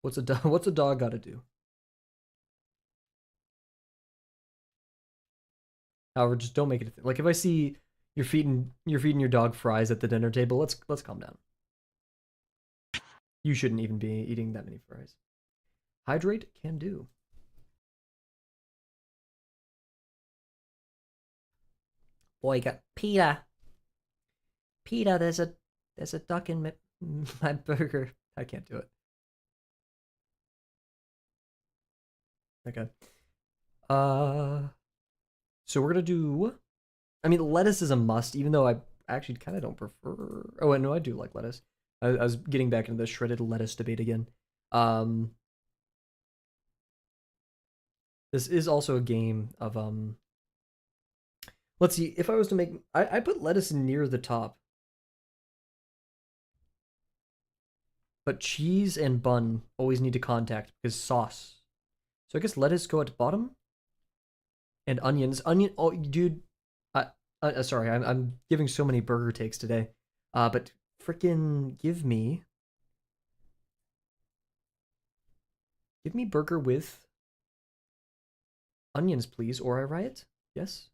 What's a dog got to do? However, just don't make it like if I see, you're feeding your dog fries at the dinner table. Let's calm down. You shouldn't even be eating that many fries. Hydrate can do. Boy, got Peter. Peter, there's a duck in my burger. I can't do it. Okay. Uh, so we're gonna do. I mean, lettuce is a must, even though I actually kind of don't prefer. Oh, no, I do like lettuce. I was getting back into the shredded lettuce debate again. Um, this is also a game of Let's see. If I was to make, I put lettuce near the top, but cheese and bun always need to contact because sauce. So I guess lettuce go at the bottom and onions. Onion. Oh, dude. I. Sorry, I'm giving so many burger takes today. But freaking give me burger with onions, please, or I riot. Yes.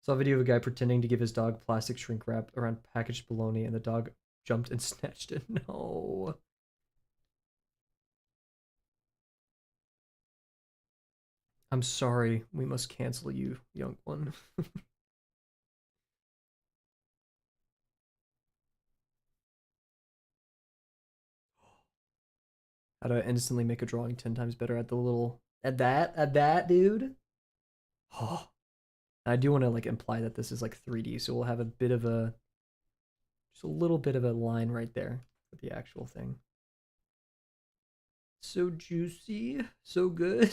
Saw a video of a guy pretending to give his dog plastic shrink wrap around packaged bologna, and the dog jumped and snatched it. No. I'm sorry. We must cancel you, young one. How to instantly make a drawing 10 times better at the little at that, dude. Oh, I do want to like imply that this is like 3D, so we'll have a bit of a just a little bit of a line right there with the actual thing. So juicy, so good.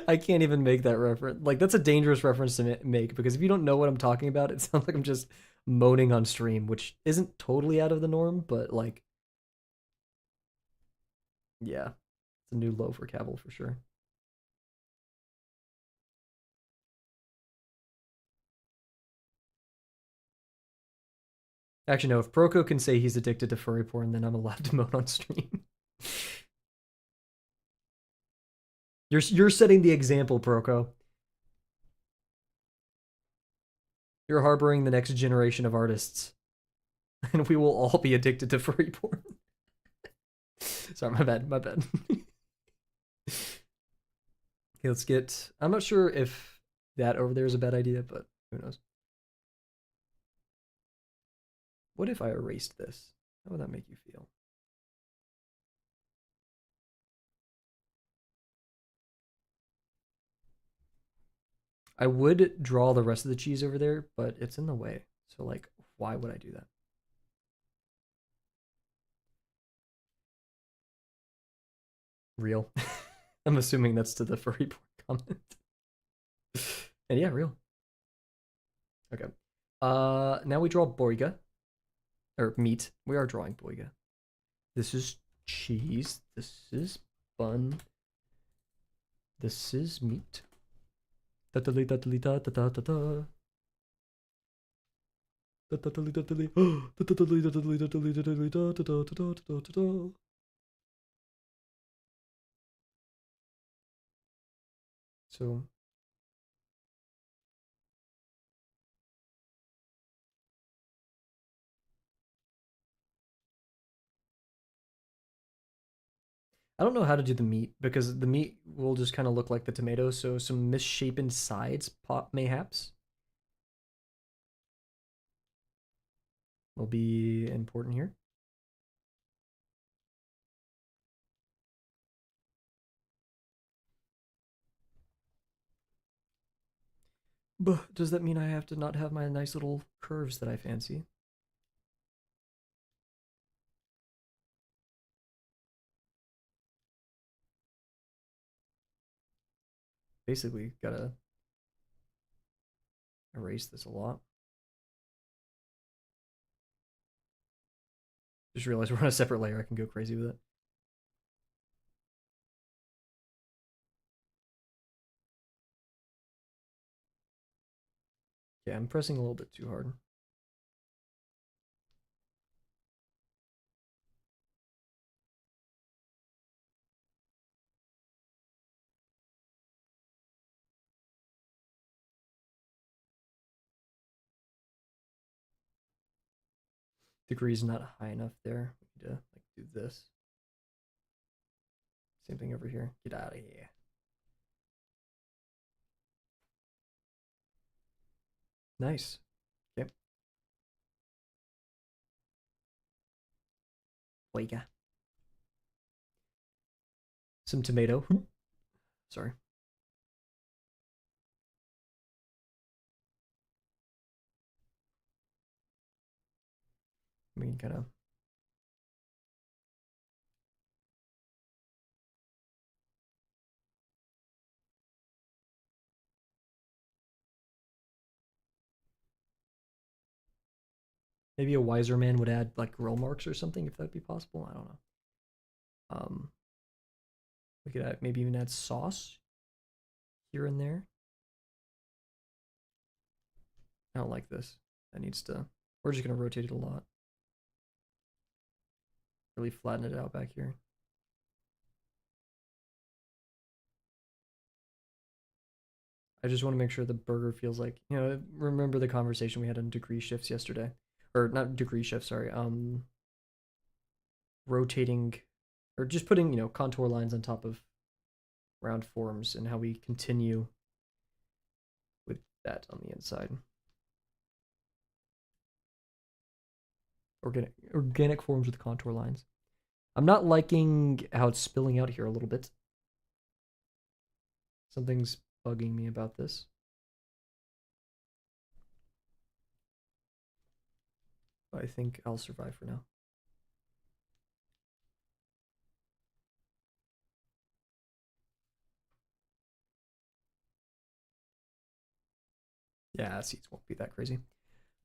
I can't even make that reference. Like that's a dangerous reference to make because if you don't know what I'm talking about, it sounds like I'm just moaning on stream, which isn't totally out of the norm, but like yeah, it's a new low for Kavel for sure. Actually, no. If Proco can say he's addicted to furry porn, then I'm allowed to moan on stream. You're setting the example, Proco. You're harboring the next generation of artists, and we will all be addicted to furry porn. Sorry, my bad. My bad. Okay, let's get. I'm not sure if that over there is a bad idea, but who knows? What if I erased this? How would that make you feel? I would draw the rest of the cheese over there, but it's in the way. So, like, why would I do that? Real. I'm assuming that's to the furry porn comment. And yeah, real. Okay. Now we draw Boiga. Or meat. We are drawing Boiga. This is cheese. This is bun. This is meat. Da da da da da da da da. So I don't know how to do the meat because the meat will just kind of look like the tomato. So some misshapen sides, pop mayhaps, will be important here. But does that mean I have to not have my nice little curves that I fancy? Basically, gotta erase this a lot. Just realized we're on a separate layer. I can go crazy with it. Yeah, I'm pressing a little bit too hard. Degree's not high enough there. We need to like do this. Same thing over here. Get out of here. Nice. Okay. What you got? Some tomato. Sorry. We can kind of. Maybe a wiser man would add like grill marks or something if that'd be possible. I don't know. We could maybe even add sauce here and there. I don't like this. That needs to. We're just gonna rotate it a lot. Really flatten it out back here. I just want to make sure the burger feels like, remember the conversation we had on degree shifts yesterday, or not degree shifts, sorry. Rotating, or just putting, contour lines on top of round forms and how we continue with that on the inside. Organic forms with contour lines. I'm not liking how it's spilling out here a little bit. Something's bugging me about this. I think I'll survive for now. Yeah, seats won't be that crazy.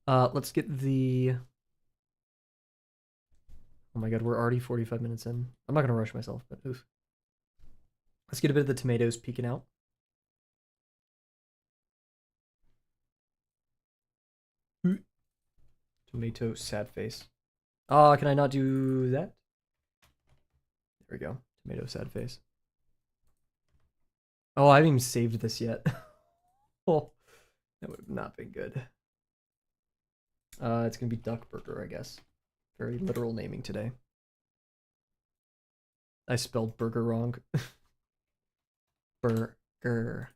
Let's get the. Oh my god, we're already 45 minutes in. I'm not gonna rush myself, but oof. Let's get a bit of the tomatoes peeking out. Tomato sad face. Oh, can I not do that? There we go. Tomato sad face. Oh, I haven't even saved this yet. Oh, that would have not been good. It's gonna be duck burger, I guess. Very literal naming today. I spelled burger wrong. Burger.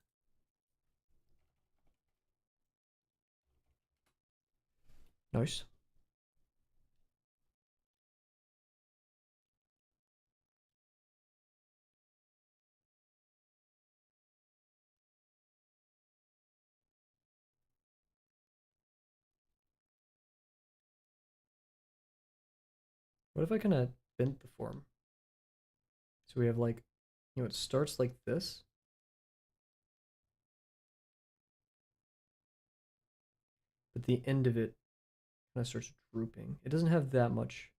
Nice. What if I kind of bent the form? So we have like, it starts like this. But the end of it kind of starts drooping. It doesn't have that much.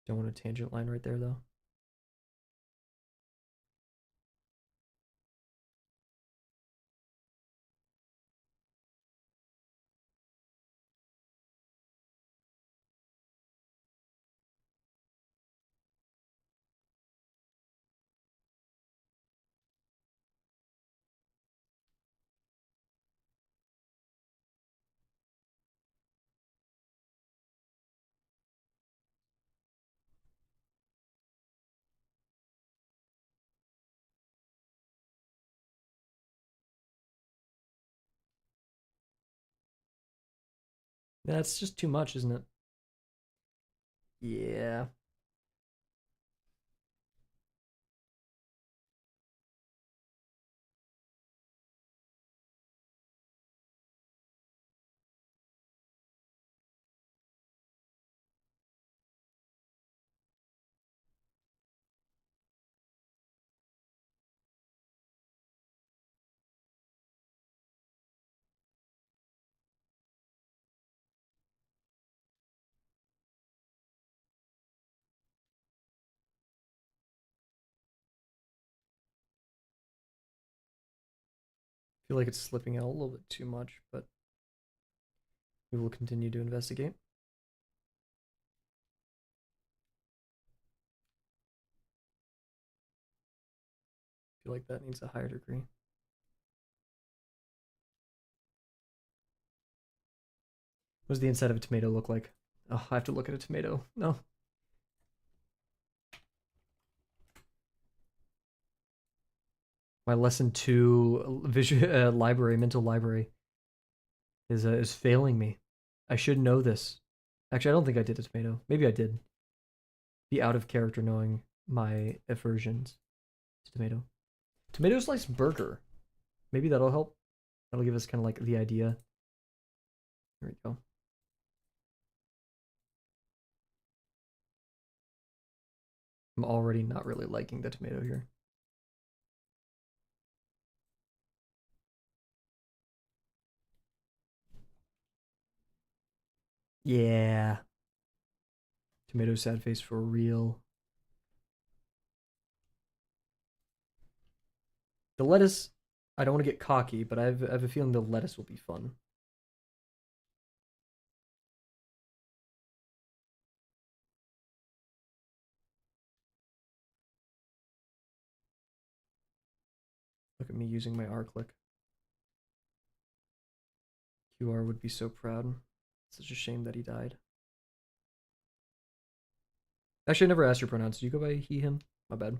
Don't want a tangent line right there though. That's just too much, isn't it? Yeah. I feel like it's slipping out a little bit too much, but we will continue to investigate. I feel like that needs a higher degree. What does the inside of a tomato look like? Oh, I have to look at a tomato. No. My lesson 2 visual library, mental library, is failing me. I should know this. Actually, I don't think I did a tomato. Maybe I did. Be out of character knowing my aversions to tomato. Tomato slice burger. Maybe that'll help. That'll give us kind of like the idea. There we go. I'm already not really liking the tomato here. Yeah. Tomato sad face for real. The lettuce, I don't want to get cocky, but I have a feeling the lettuce will be fun. Look at me using my R click. QR would be so proud. Such a shame that he died. Actually, I never asked your pronouns. Do you go by he, him? My bad.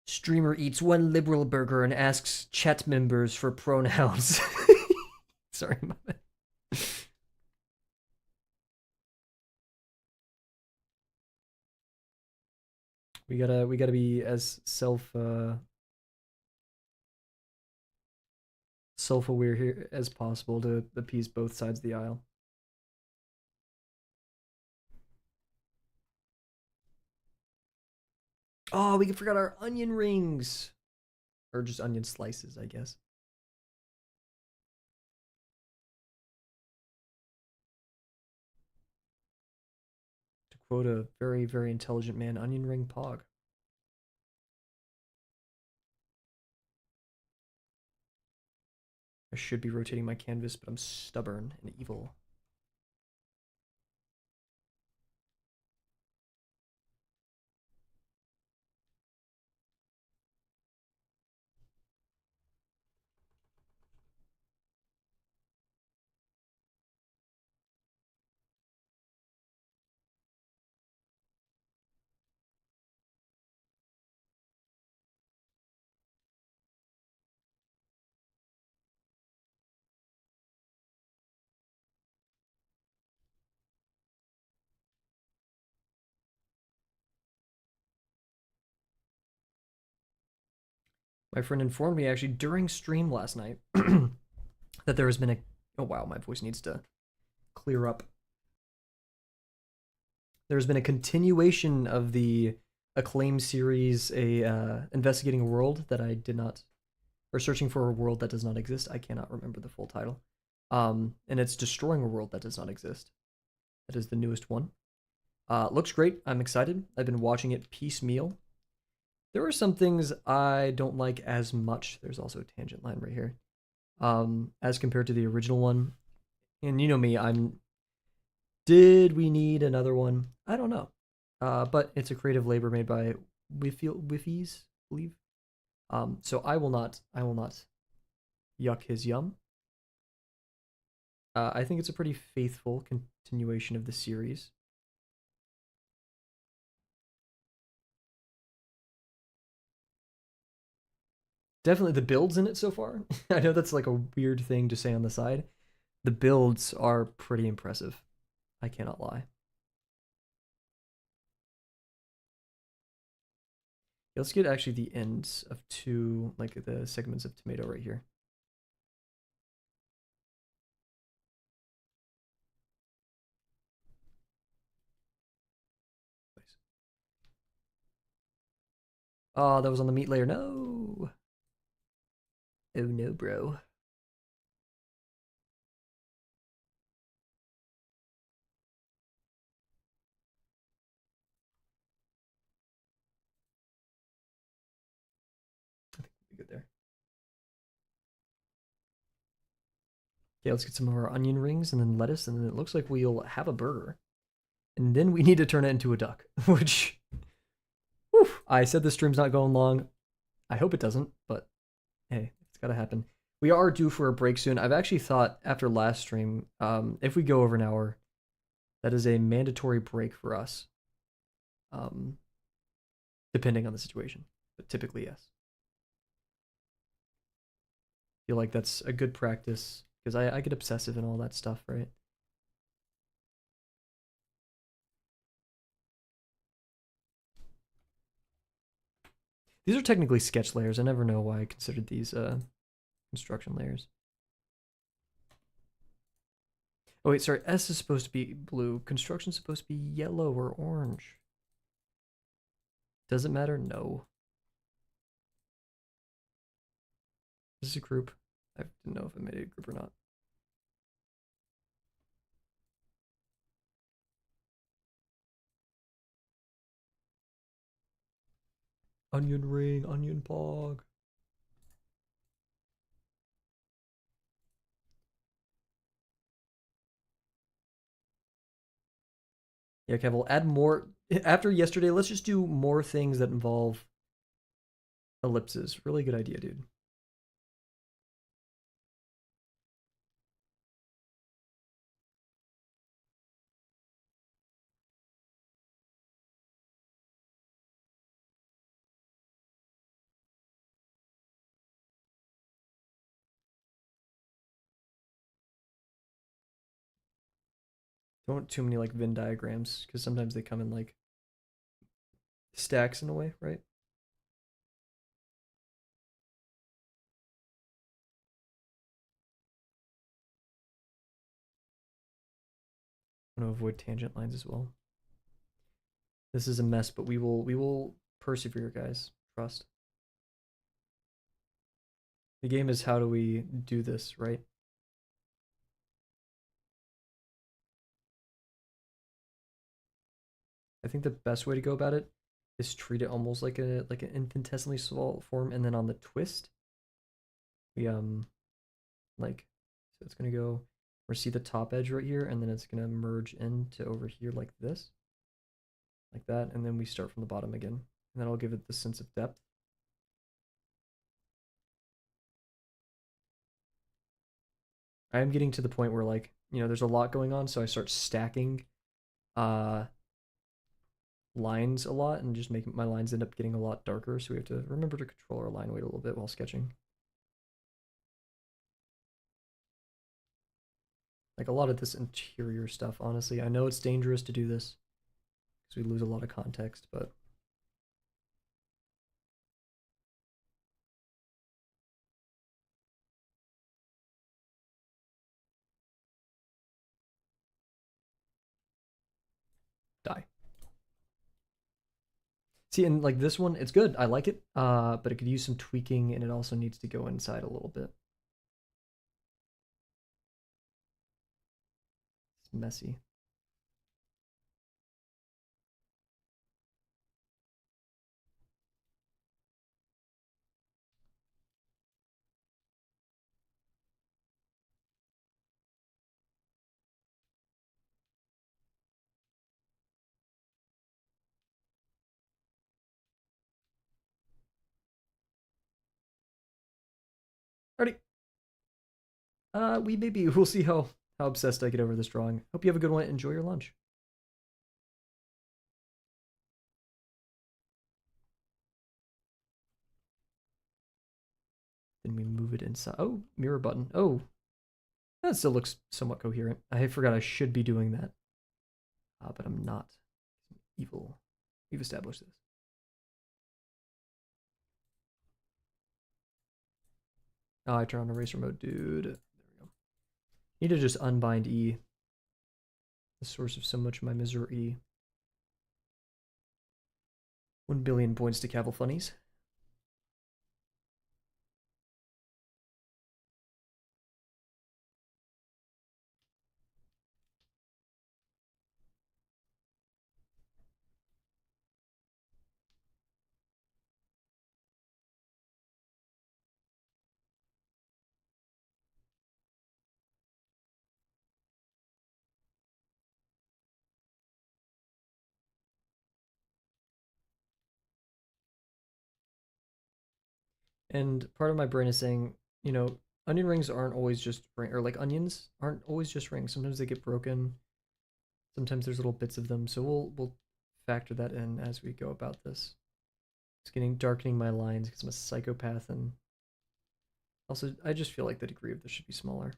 Streamer eats one liberal burger and asks chat members for pronouns. Sorry, my bad. We gotta be as self-aware here as possible to appease both sides of the aisle. Oh, we forgot our onion rings. Or just onion slices, I guess. To quote a very, very intelligent man, onion ring pog. I should be rotating my canvas, but I'm stubborn and evil. My friend informed me actually during stream last night that there has been a... Oh wow, my voice needs to clear up. There's been a continuation of the Acclaim series, investigating a world that I did not... Or searching for a world that does not exist. I cannot remember the full title. And it's destroying a world that does not exist. That is the newest one. Looks great. I'm excited. I've been watching it piecemeal. There are some things I don't like as much. There's also a tangent line right here. As compared to the original one. And you know me, did we need another one? I don't know. But it's a creative labor made by Wiffies, I believe. So I will not yuck his yum. I think it's a pretty faithful continuation of the series. Definitely the builds in it so far. I know that's like a weird thing to say on the side. The builds are pretty impressive. I cannot lie. Yeah, let's get actually the ends of like the segments of tomato right here. Nice. Oh, that was on the meat layer. No. Oh no, bro. I think we'll be good there. Okay, let's get some of our onion rings and then lettuce, and then it looks like we'll have a burger. And then we need to turn it into a duck, which... Whew, I said the stream's not going long. I hope it doesn't, but hey, it's gotta happen. We are due for a break soon. I've actually thought after last stream, if we go over an hour, that is a mandatory break for us. Um, Depending on the situation, but typically yes. I feel like that's a good practice because I get obsessive and all that stuff, right? These are technically sketch layers. I never know why I considered these construction layers. Oh wait, sorry. S is supposed to be blue. Construction's supposed to be yellow or orange. Does it matter? No. This is a group. I didn't know if I made it a group or not. Onion ring, onion pog. Yeah, Kev, add more. After yesterday, let's just do more things that involve ellipses. Really good idea, dude. Don't want too many like Venn diagrams because sometimes they come in like stacks in a way, right? I want to avoid tangent lines as well. This is a mess, but we will persevere, guys. Trust. The game is how do we do this, right? I think the best way to go about it is treat it almost like an infinitesimally small form, and then on the twist, we like so it's gonna go or see the top edge right here, and then it's gonna merge into over here like this, like that, and then we start from the bottom again, and that'll give it the sense of depth. I am getting to the point where like there's a lot going on, so I start stacking uh lines a lot and just make my lines end up getting a lot darker, so we have to remember to control our line weight a little bit while sketching. Like a lot of this interior stuff, honestly. I know it's dangerous to do this because we lose a lot of context, but die. See, and like this one, it's good. I like it, but it could use some tweaking, and it also needs to go inside a little bit. It's messy. Alrighty. We maybe we'll see how obsessed I get over this drawing. Hope you have a good one. Enjoy your lunch. Then we move it inside. Oh, mirror button. Oh, that still looks somewhat coherent. I forgot I should be doing that, but I'm not. Evil. We've established this. Oh, I turn on eraser mode, dude. There we go. Need to just unbind E. The source of so much of my misery. 1 billion points to Kavel funnies. And part of my brain is saying, onion rings aren't always just or like onions aren't always just rings. Sometimes they get broken. Sometimes there's little bits of them. So we'll factor that in as we go about this. It's getting darkening my lines because I'm a psychopath, and also I just feel like the degree of this should be smaller.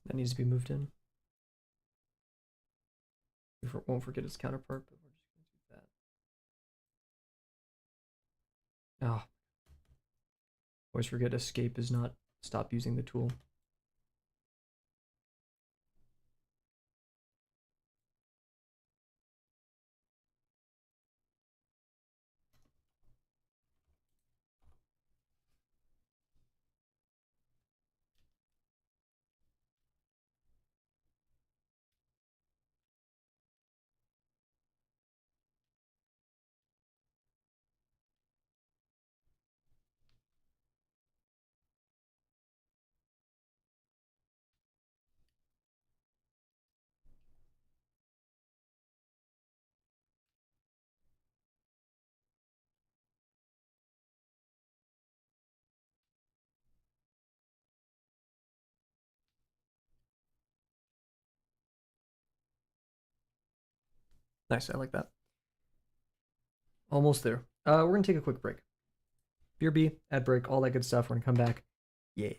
That needs to be moved in. We won't forget its counterpart, but we're just going to do that. Oh, always forget escape is not stop using the tool. Nice, I like that. Almost there. We're gonna take a quick break. Beer B, ad break, all that good stuff. We're gonna come back. Yeah.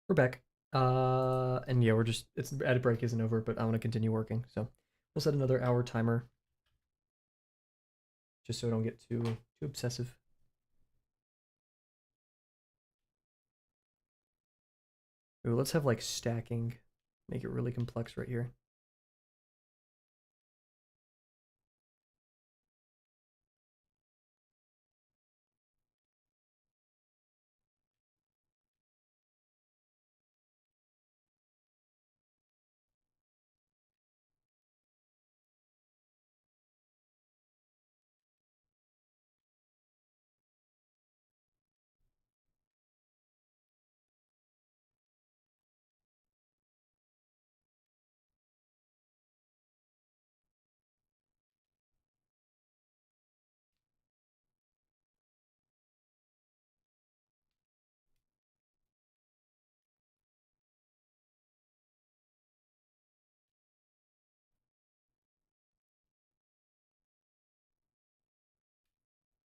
We're back. And yeah, we're just it's ad break isn't over, but I want to continue working, so we'll set another hour timer just so I don't get too obsessive. Ooh, let's have like stacking make it really complex right here.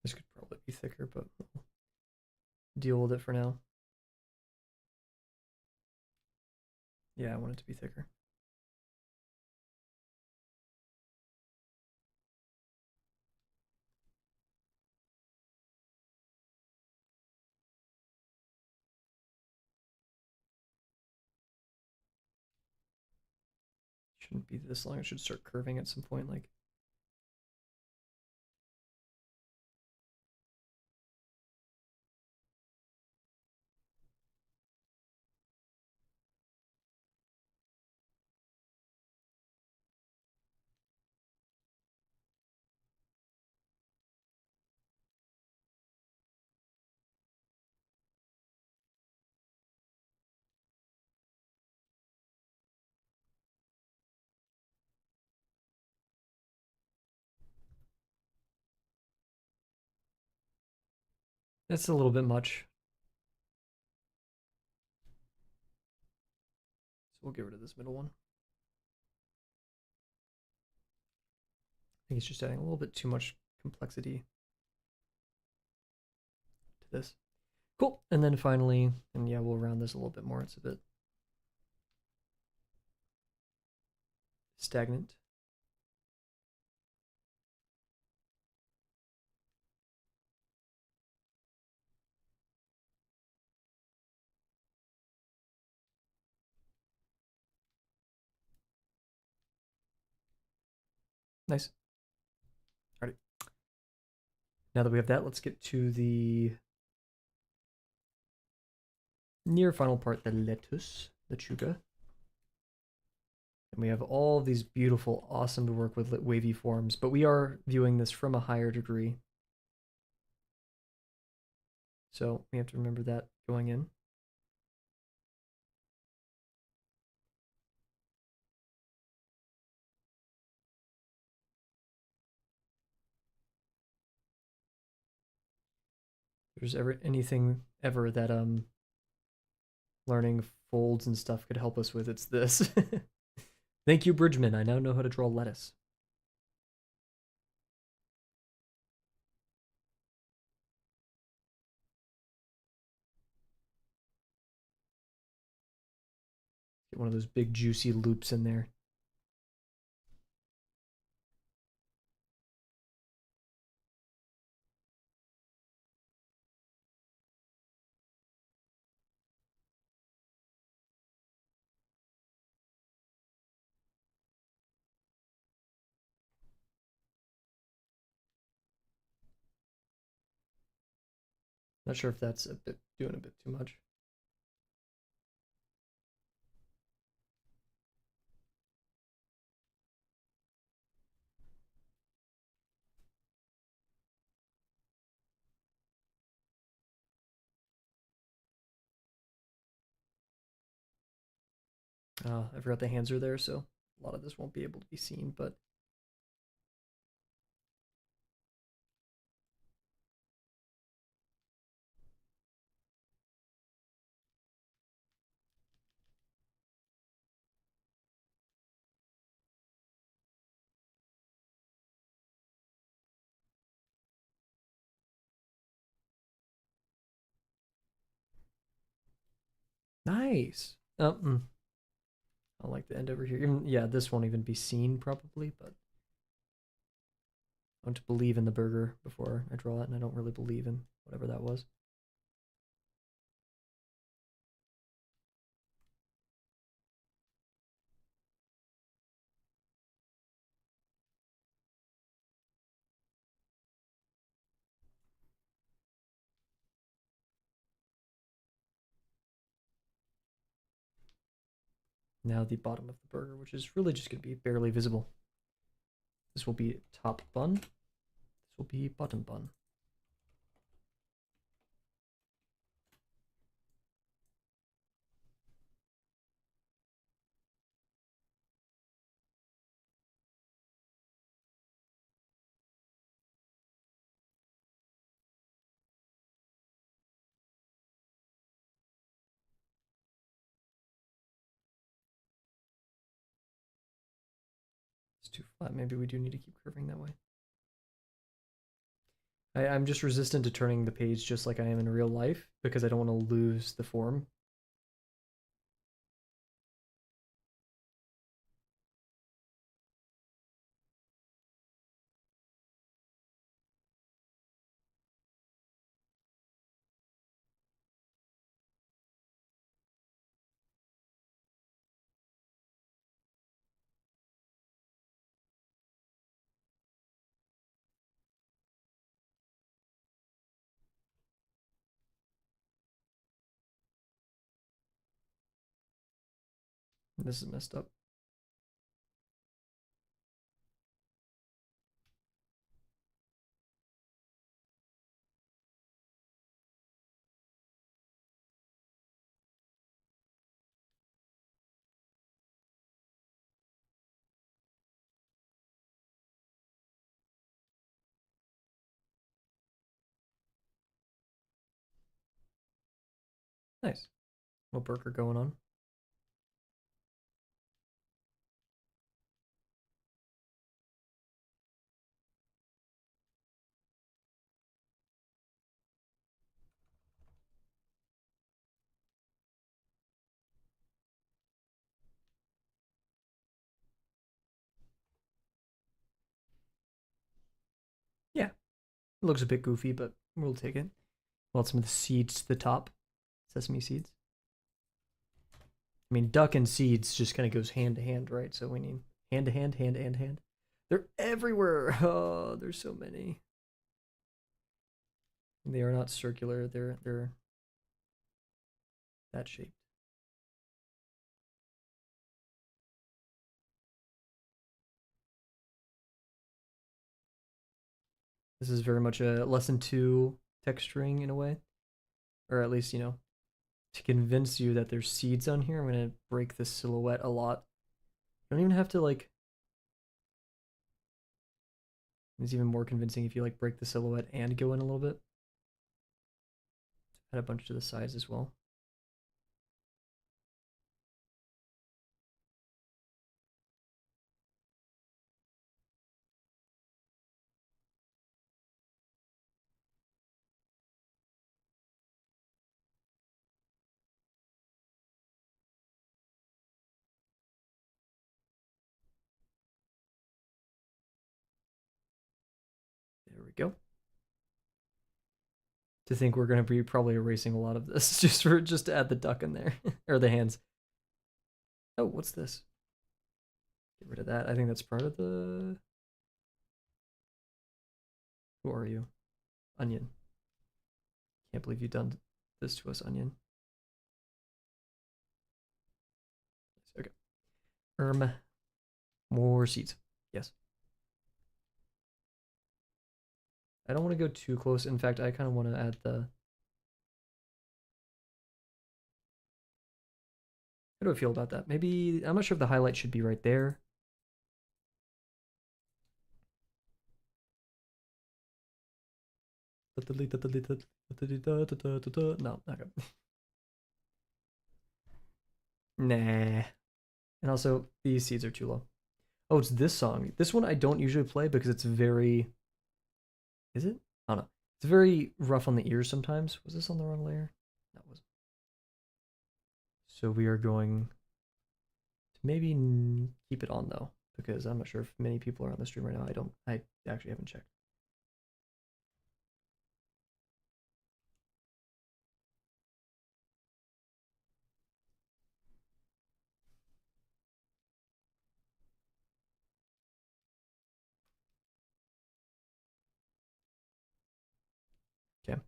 This could probably be thicker, but we'll deal with it for now. Yeah, I want it to be thicker. Shouldn't be this long. It should start curving at some point. Like, that's a little bit much. So we'll get rid of this middle one. I think it's just adding a little bit too much complexity to this. Cool. And then finally, and yeah, we'll round this a little bit more. It's a bit stagnant. Nice. Alrighty. Now that we have that, let's get to the near final part, the lettuce, the chuga. And we have all these beautiful, awesome to work with wavy forms, but we are viewing this from a higher degree. So we have to remember that going in. If there's ever anything ever that learning folds and stuff could help us with, it's this. Thank you, Bridgman. I now know how to draw lettuce. Get one of those big juicy loops in there. Not sure if that's doing a bit too much. I forgot the hands are there, so a lot of this won't be able to be seen, but nice. I like the end over here. Even, yeah, this won't even be seen probably, but I want to believe in the burger before I draw it, and I don't really believe in whatever that was. Now the bottom of the burger, which is really just going to be barely visible. This will be top bun. This will be bottom bun. It's too flat. Maybe we do need to keep curving that way. I'm just resistant to turning the page just like I am in real life because I don't want to lose the form. This is messed up. Nice. Little burger going on. Yeah, it looks a bit goofy, but we'll take it. We'll add some of the seeds to the top. Sesame seeds. I mean, duck and seeds just kind of goes hand to hand, right? So we need hand to hand, hand to hand, hand. They're everywhere. Oh, there's so many. They are not circular. They're that shaped. This is very much a lesson 2 texturing in a way, or at least to convince you that there's seeds on here. I'm gonna break this silhouette a lot. You don't even have to like. It's even more convincing if you like break the silhouette and go in a little bit. Add a bunch to the sides as well. There we go. To think we're gonna be probably erasing a lot of this just to add the duck in there or the hands. Oh, what's this? Get rid of that. I think that's part of the. Who are you? Onion. Can't believe you've done this to us, Onion. Okay. More seeds. Yes. I don't want to go too close. In fact, I kind of want to add the. How do I feel about that? Maybe I'm not sure if the highlight should be right there. No, not good. Nah. And also, these seeds are too low. Oh, it's this song. This one I don't usually play because it's very. Is it? I don't know. It's very rough on the ears sometimes. Was this on the wrong layer? No, it wasn't. So we are going to maybe keep it on though, because I'm not sure if many people are on the stream right now. I actually haven't checked. Okay.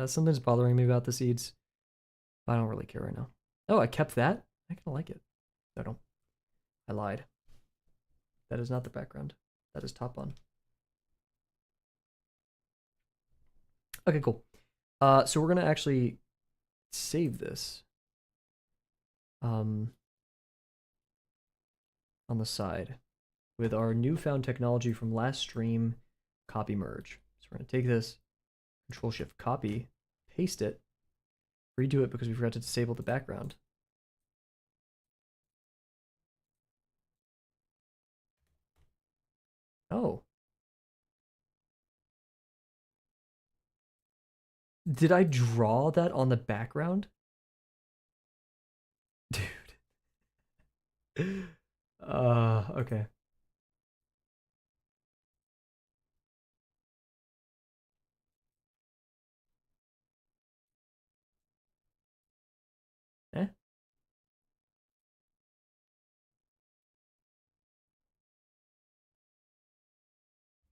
Something's bothering me about the seeds. I don't really care right now. Oh, I kept that? I kind of like it. No, I lied. That is not the background. That is top on. Okay, cool. So we're gonna actually save this on the side with our newfound technology from last stream, copy merge. So we're gonna take this, Control Shift copy, paste it, redo it because we forgot to disable the background. Oh. Did I draw that on the background? Dude. Okay. Eh?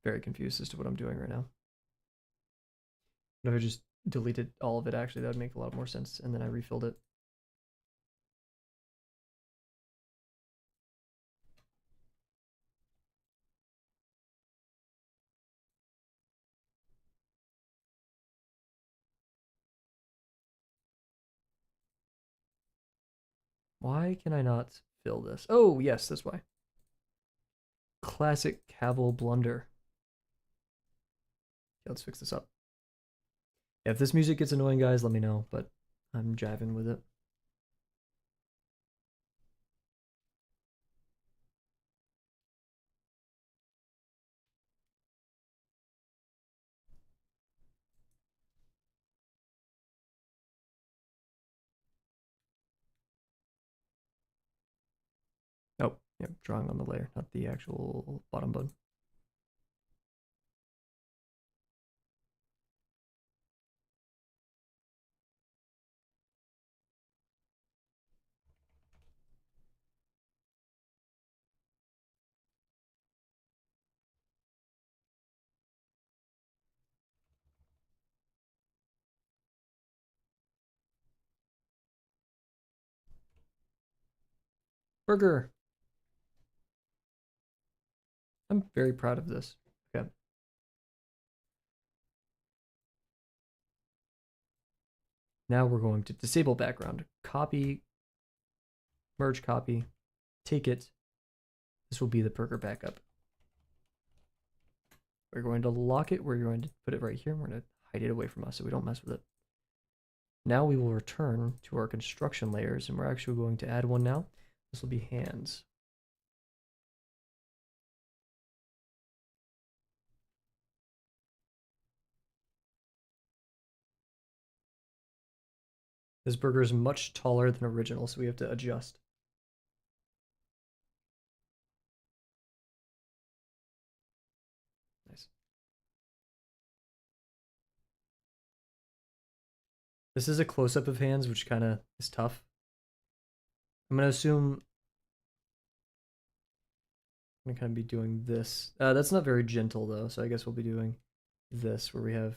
Very confused as to what I'm doing right now. But if I just deleted all of it, actually, that would make a lot more sense. And then I refilled it. Why can I not fill this? Oh, yes, that's why. Classic Kavel blunder. Okay, let's fix this up. Yeah, if this music gets annoying, guys, let me know, but I'm jiving with it. Oh, yeah, drawing on the layer, not the actual bottom button. Burger. I'm very proud of this. Okay. Now we're going to disable background. Copy, merge copy, take it. This will be the burger backup. We're going to lock it. We're going to put it right here. We're going to hide it away from us so we don't mess with it. Now we will return to our construction layers, and we're actually going to add one now. This will be hands. This burger is much taller than original, so we have to adjust. Nice. This is a close-up of hands, which kind of is tough. I'm going to assume I'm going to kind of be doing this. That's not very gentle, though, so I guess we'll be doing this, where we have...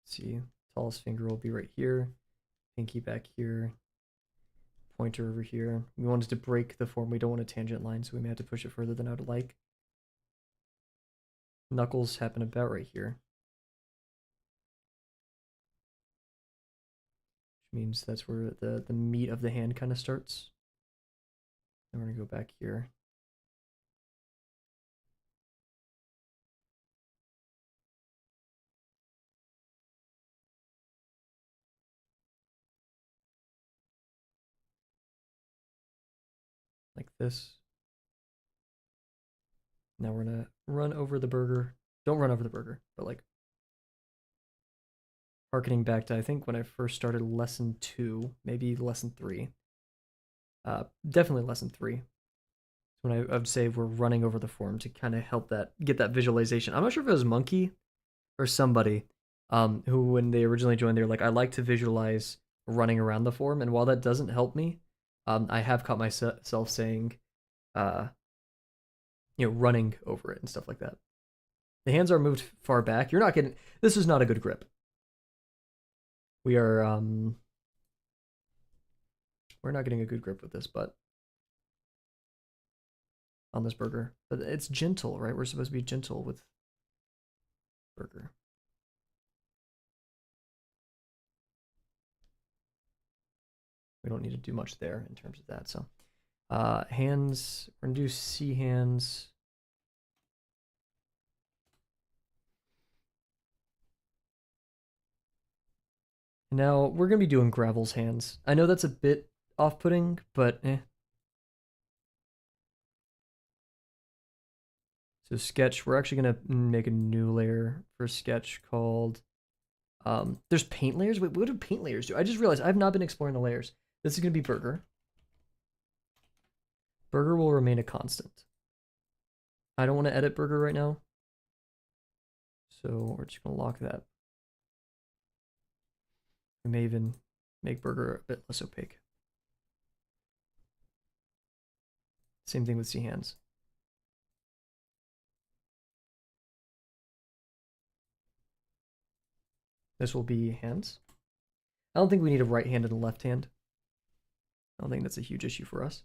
see, tallest finger will be right here, pinky back here, pointer over here. We wanted to break the form. We don't want a tangent line, so we may have to push it further than I would like. Knuckles happen about right here, which means that's where the meat of the hand kind of starts. And we're going to go back here. Like this. Now we're gonna run over the burger. Don't run over the burger, but like harkening back to I think when I first started lesson 2, maybe lesson 3. Definitely lesson 3. When I would say we're running over the form to kind of help that get that visualization. I'm not sure if it was Monkey or somebody, who when they originally joined, they were like, I like to visualize running around the form, and while that doesn't help me, I have caught myself saying, uh, running over it and stuff like that. The hands are moved far back. You're not getting. This is not a good grip. We are we're not getting a good grip with this, but on this burger, but it's gentle, right? We're supposed to be gentle with burger. We don't need to do much there in terms of that. So, hands. We're gonna do C hands. Now we're gonna be doing Gravel's hands. I know that's a bit off-putting, but eh. So sketch, we're actually gonna make a new layer for sketch called. There's paint layers. Wait, what do paint layers do? I just realized I've not been exploring the layers. This is gonna be burger. Burger will remain a constant. I don't want to edit burger right now, so we're just gonna lock that. We may even make burger a bit less opaque. Same thing with C hands. This will be hands. I don't think we need a right hand and a left hand. I don't think that's a huge issue for us.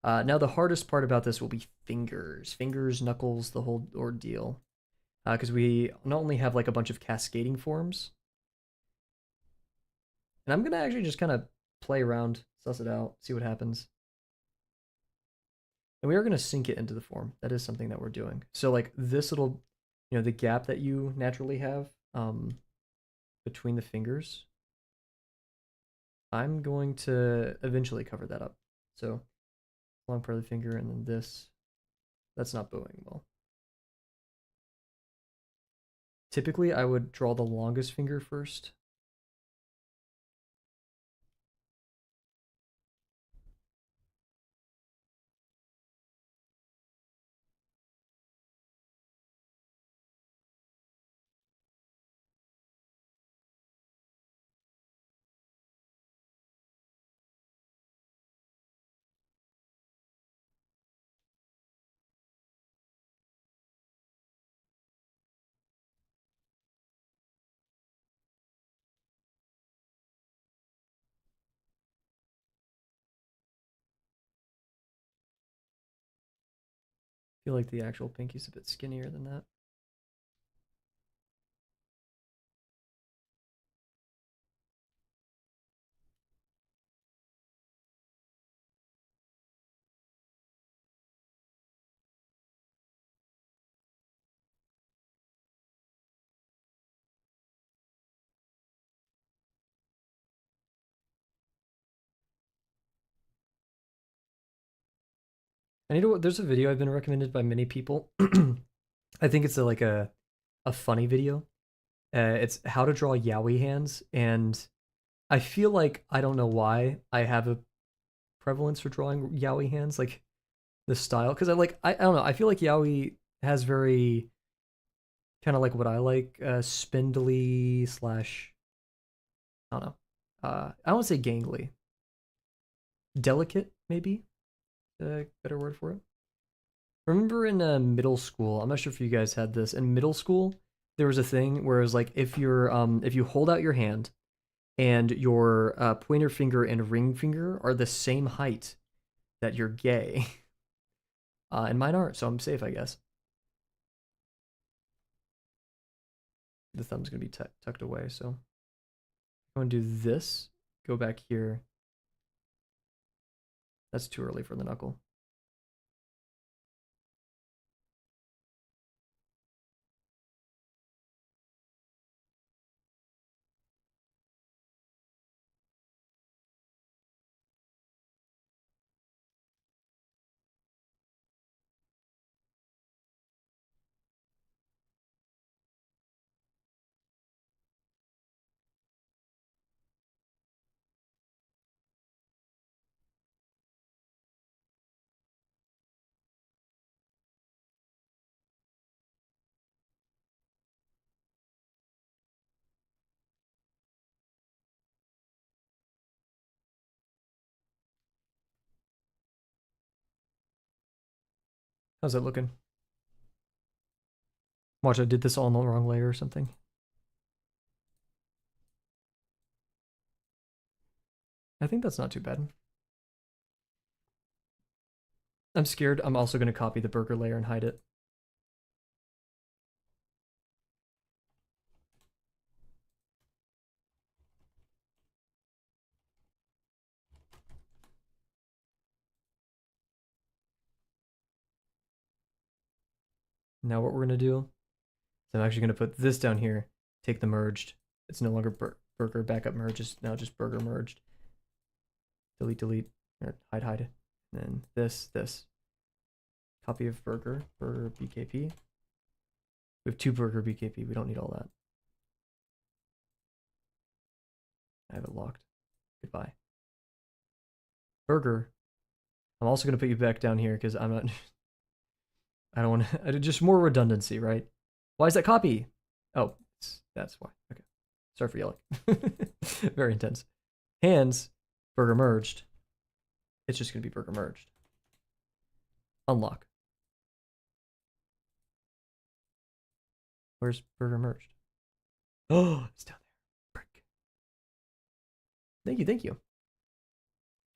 Now the hardest part about this will be fingers. Fingers, knuckles, the whole ordeal. Because we not only have like a bunch of cascading forms, and I'm gonna actually just kind of play around, suss it out, see what happens. And we are gonna sync it into the form. That is something that we're doing. So like this little, the gap that you naturally have between the fingers, I'm going to eventually cover that up. So long part of the finger and then this, that's not bowing well. Typically, I would draw the longest finger first. I feel like the actual pinky's a bit skinnier than that. And you know what? There's a video I've been recommended by many people. I think it's a funny video. It's how to draw yaoi hands, and I feel like I don't know why I have a prevalence for drawing yaoi hands, like the style, because I don't know. I feel like yaoi has very kind of like what I like, spindly slash I don't know. I don't want to say gangly, delicate maybe a better word for it. Remember in middle school, I'm not sure if you guys had this. In middle school, there was a thing where it was like if you hold out your hand and your pointer finger and ring finger are the same height, that you're gay. And mine aren't, so I'm safe, I guess. The thumb's gonna be tucked away, so I'm going to do this. Go back here. That's too early for the knuckle. How's that looking? Watch, I did this all in the wrong layer or something. I think that's not too bad. I'm scared. I'm also going to copy the burger layer and hide it. Now what we're going to do is I'm actually going to put this down here, take the merged. It's no longer burger backup merge, it's now just burger merged. Delete, delete, or hide it. And then this. Copy of burger BKP. We have 2 burger BKP, we don't need all that. I have it locked. Goodbye. Burger. I'm also going to put you back down here because I'm not... I don't want to... Just more redundancy, right? Why is that copy? Oh, that's why. Okay. Sorry for yelling. Very intense. Hands, burger merged. It's just going to be burger merged. Unlock. Where's burger merged? Oh, it's down there. Frick. Thank you, thank you.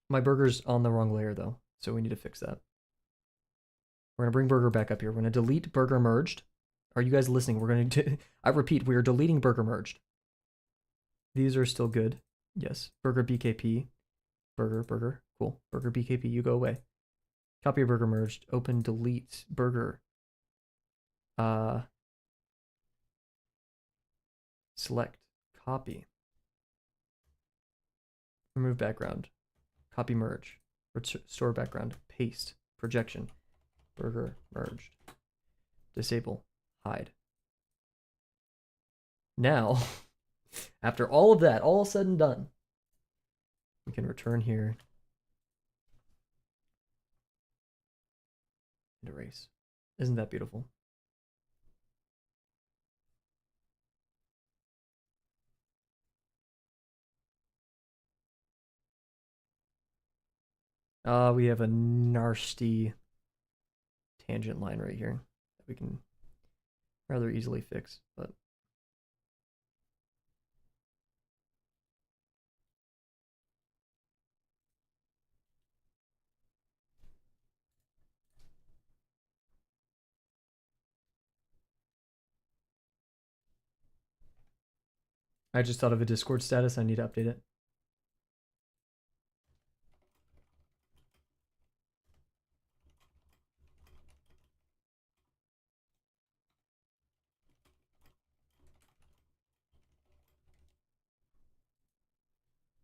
My burger's on the wrong layer though, so we need to fix that. We're gonna bring burger back up here. We're gonna delete burger merged. Are you guys listening? We're gonna I repeat, we are deleting burger merged. These are still good. Yes. Burger BKP. Burger. Cool. Burger BKP, you go away. Copy of burger merged. Open, delete, burger. Select, copy. Remove background. Copy merge. Restore background. Paste. Projection. Burger merged. Disable. Hide. Now, after all of that, all said and done, we can return here and erase. Isn't that beautiful? We have a nasty tangent line right here that we can rather easily fix, but I just thought of a Discord status. I need to update it.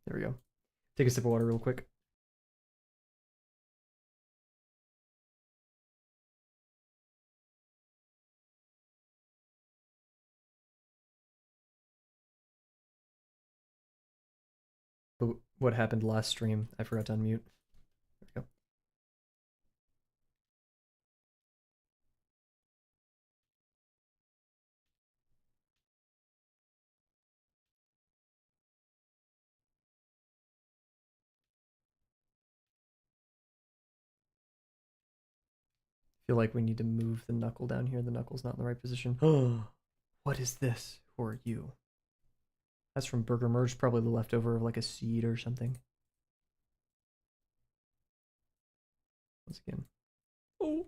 There we go. Take a sip of water real quick. But what happened last stream? I forgot to unmute. There we go. Feel like we need to move the knuckle down here. The knuckle's not in the right position. Oh, what is this? Who are you? That's from Burger Merge, probably the leftover of like a seed or something. Once again. Oh.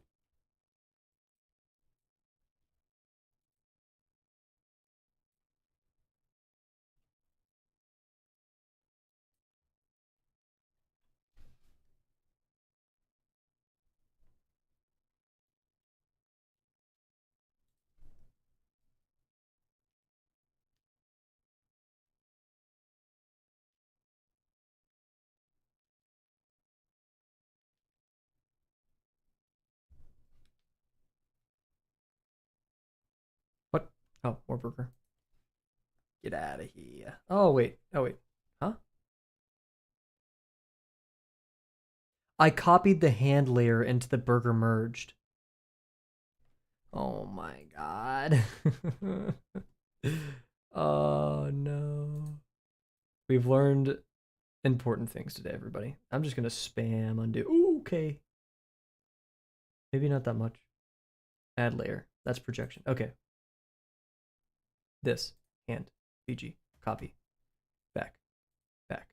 What? Oh, more burger. Get out of here. Oh, wait. Oh, wait. Huh? I copied the hand layer into the burger merged. Oh my god. Oh no. We've learned important things today, everybody. I'm just gonna spam undo. Ooh, okay. Maybe not that much. Add layer. That's projection. Okay. This. Hand. BG. Copy. Back. Back.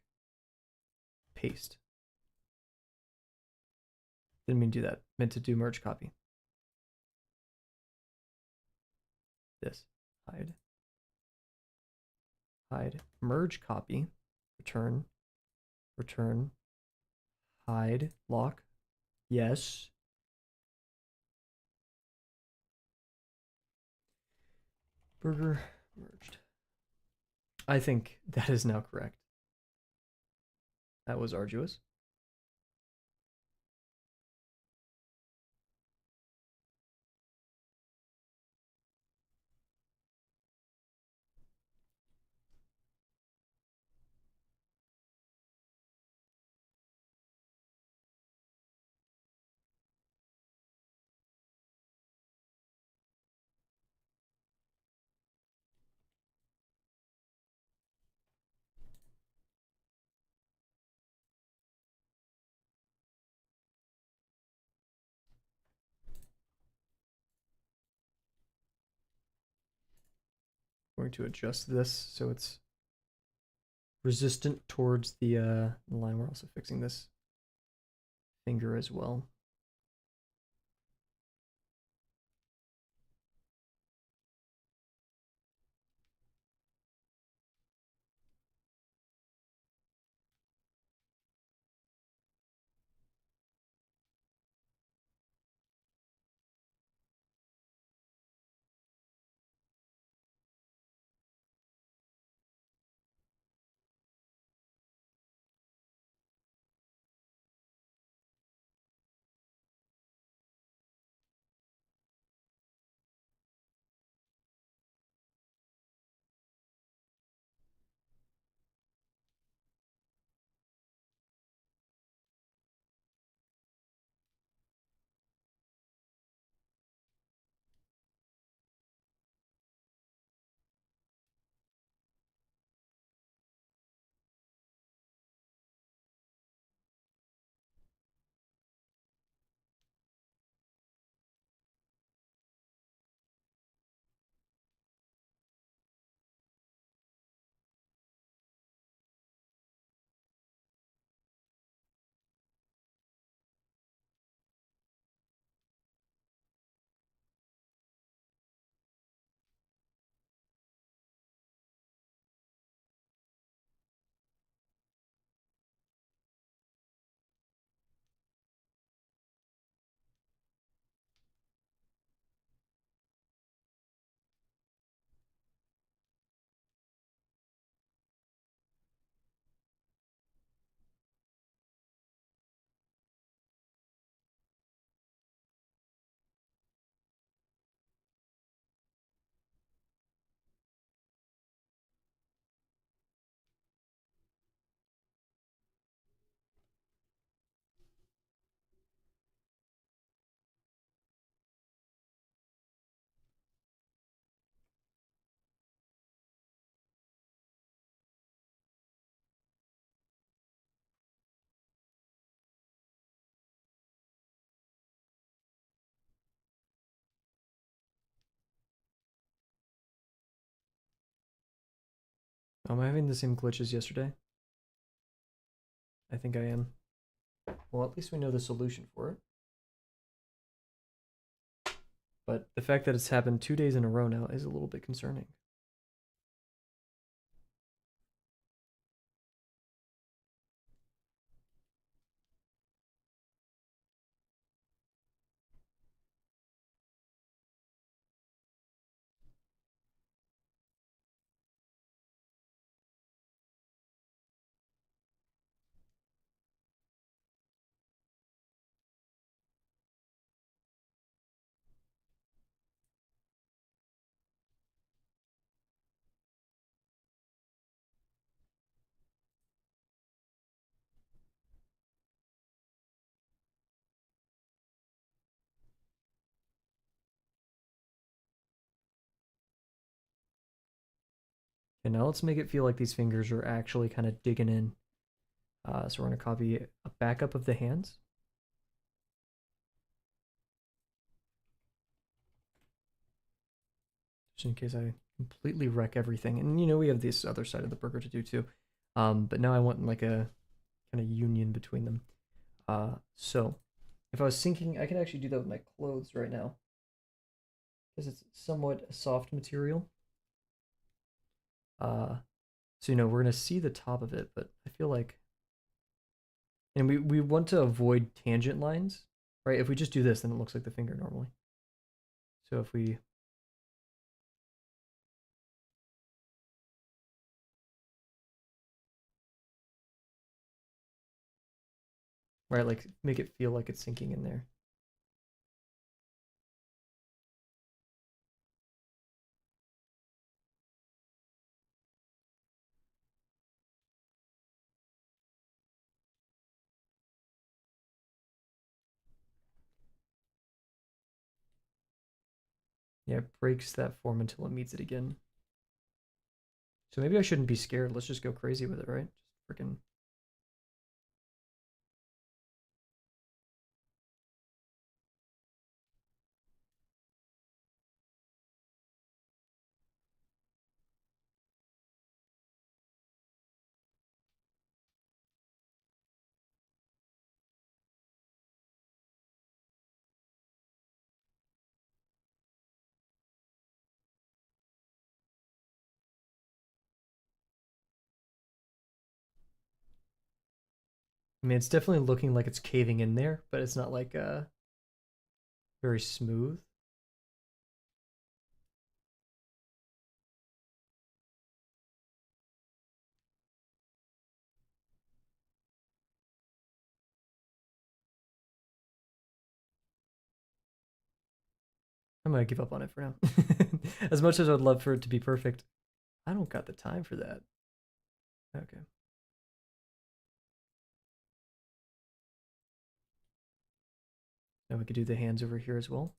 Paste. Didn't mean to do that. Meant to do merge copy. This. Hide. Hide. Merge copy. Return. Return. Hide. Lock. Yes. Burger merged. I think that is now correct. That was arduous. Going to adjust this so it's resistant towards the line. We're also fixing this finger as well. Am I having the same glitch as yesterday? I think I am. Well, at least we know the solution for it. But the fact that it's happened 2 days in a row now is a little bit concerning. And now let's make it feel like these fingers are actually kind of digging in. So we're going to copy a backup of the hands. just in case I completely wreck everything. And we have this other side of the burger to do too. But now I want like a kind of union between them. So if I was thinking, I can actually do that with my clothes right now because it's somewhat a soft material. Uh, so we're gonna see the top of it, but I feel like, and we want to avoid tangent lines, right? If we just do this, then it looks like the finger normally. So if we right, like make it feel like it's sinking in there. Yeah, it breaks that form until it meets it again. So maybe I shouldn't be scared. Let's just go crazy with it, right? Just freaking. I mean, it's definitely looking like it's caving in there, but it's not like very smooth. I'm gonna give up on it for now. As much as I'd love for it to be perfect, I don't got the time for that. Okay. Now we could do the hands over here as well.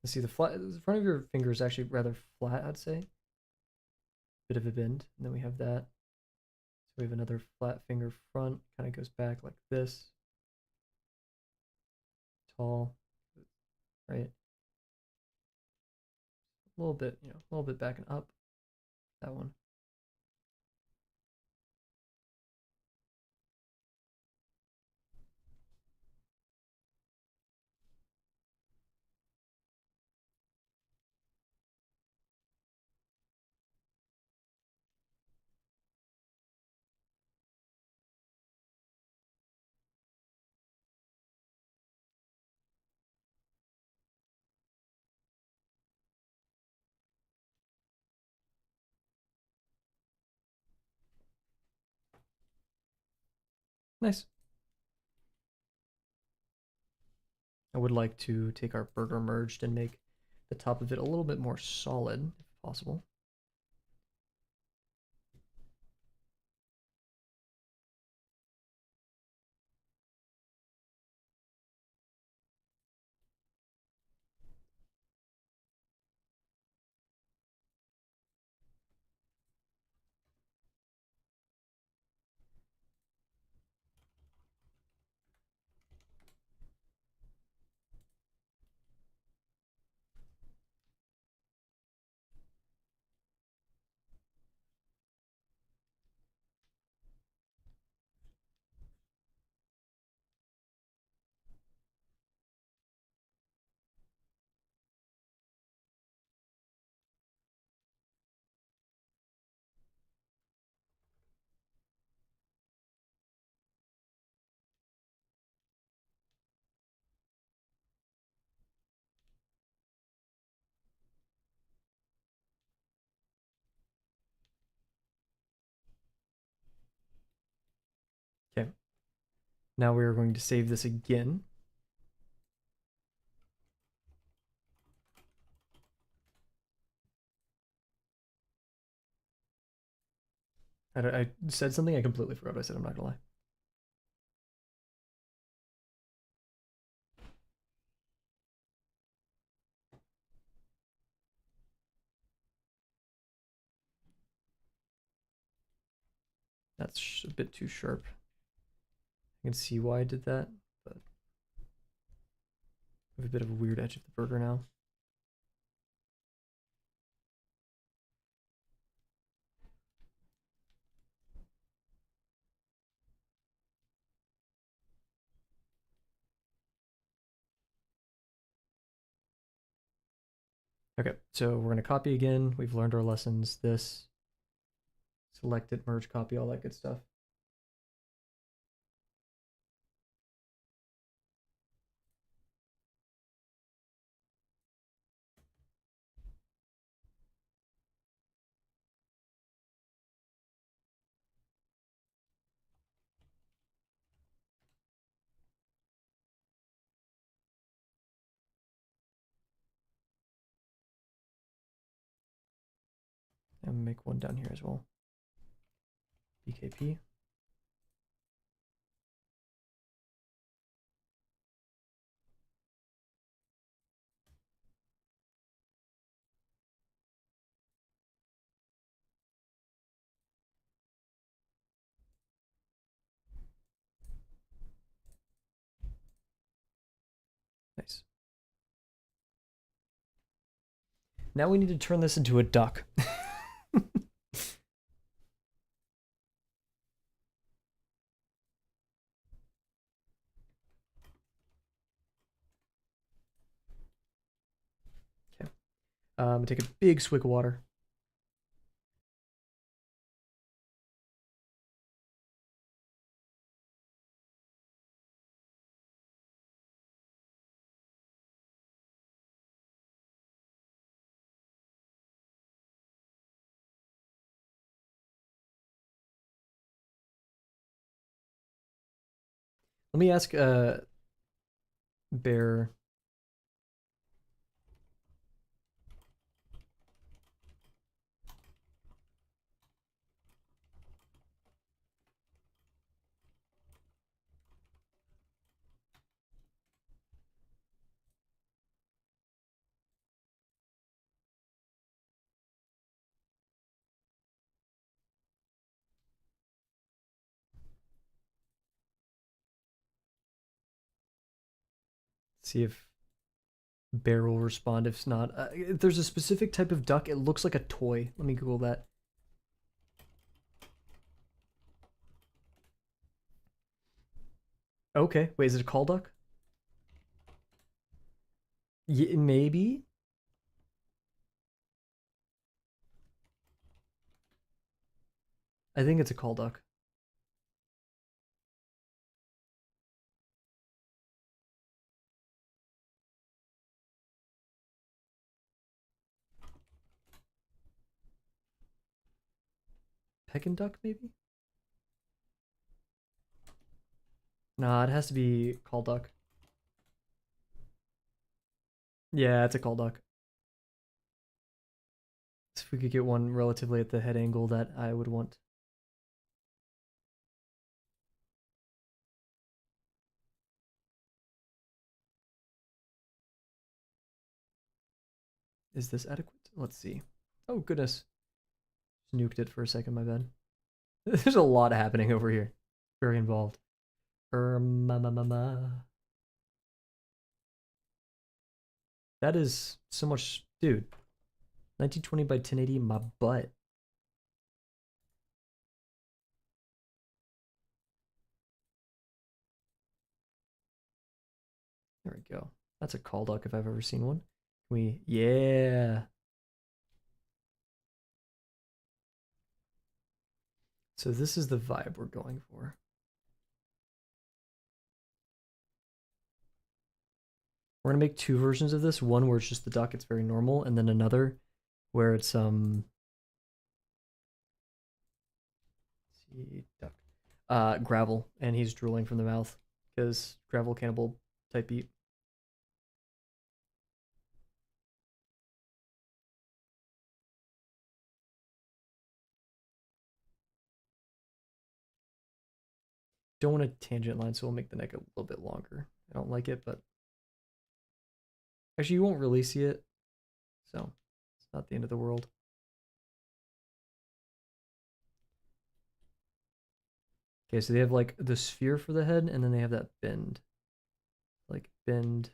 Let's see, the front of your finger is actually rather flat, I'd say. Bit of a bend, and then we have that. So we have another flat finger front, kind of goes back like this. Tall, right? A little bit, a little bit back and up. That one. Nice. I would like to take our burger merged and make the top of it a little bit more solid, if possible. Okay. Now we are going to save this again. I said something, I completely forgot what I said, I'm not gonna lie. That's a bit too sharp. I can see why I did that, but I have a bit of a weird edge of the burger now. Okay, so we're gonna copy again. We've learned our lessons. This, select it, merge, copy, all that good stuff. And make one down here as well. BKP. Nice. Now we need to turn this into a duck. Okay. Take a big swig of water. Let me ask Bear. See if Bear will respond. If not, if there's a specific type of duck, it looks like a toy. Let me Google that. Okay, wait, is it a call duck? Yeah, maybe. I think it's a call duck. Pekin duck, maybe? Nah, it has to be call duck. Yeah, it's a call duck. If we could get one relatively at the head angle that I would want. Is this adequate? Let's see. Oh, goodness. Nuked it for a second, my bad. There's a lot happening over here. Very involved. Ma, ma, ma, ma. That is so much. Dude, 1920 by 1080, my butt. There we go. That's a call duck if I've ever seen one. Yeah. So this is the vibe we're going for. We're gonna make two versions of this. One where it's just the duck, it's very normal, and then another where it's see, duck. Gravel, and he's drooling from the mouth because gravel cannibal type beat. don't want a tangent line, so we'll make the neck a little bit longer. I don't like it, but actually you won't really see it, so it's not the end of the world. Okay, so they have like the sphere for the head, and then they have that bend. Like bend.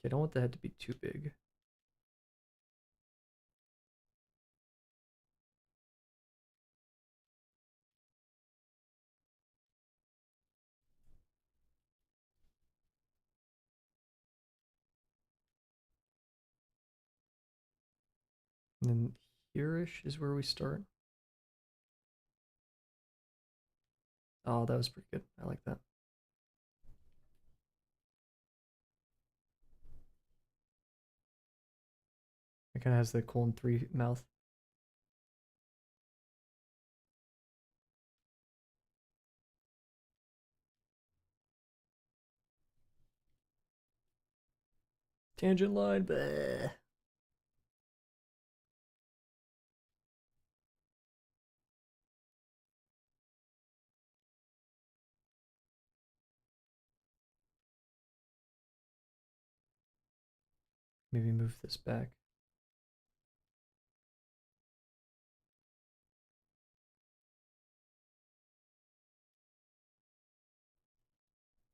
Okay, I don't want the head to be too big. And then here-ish is where we start. Oh, that was pretty good. I like that. It kind of has the colon 3 mouth. Tangent line. Bleh. Maybe move this back.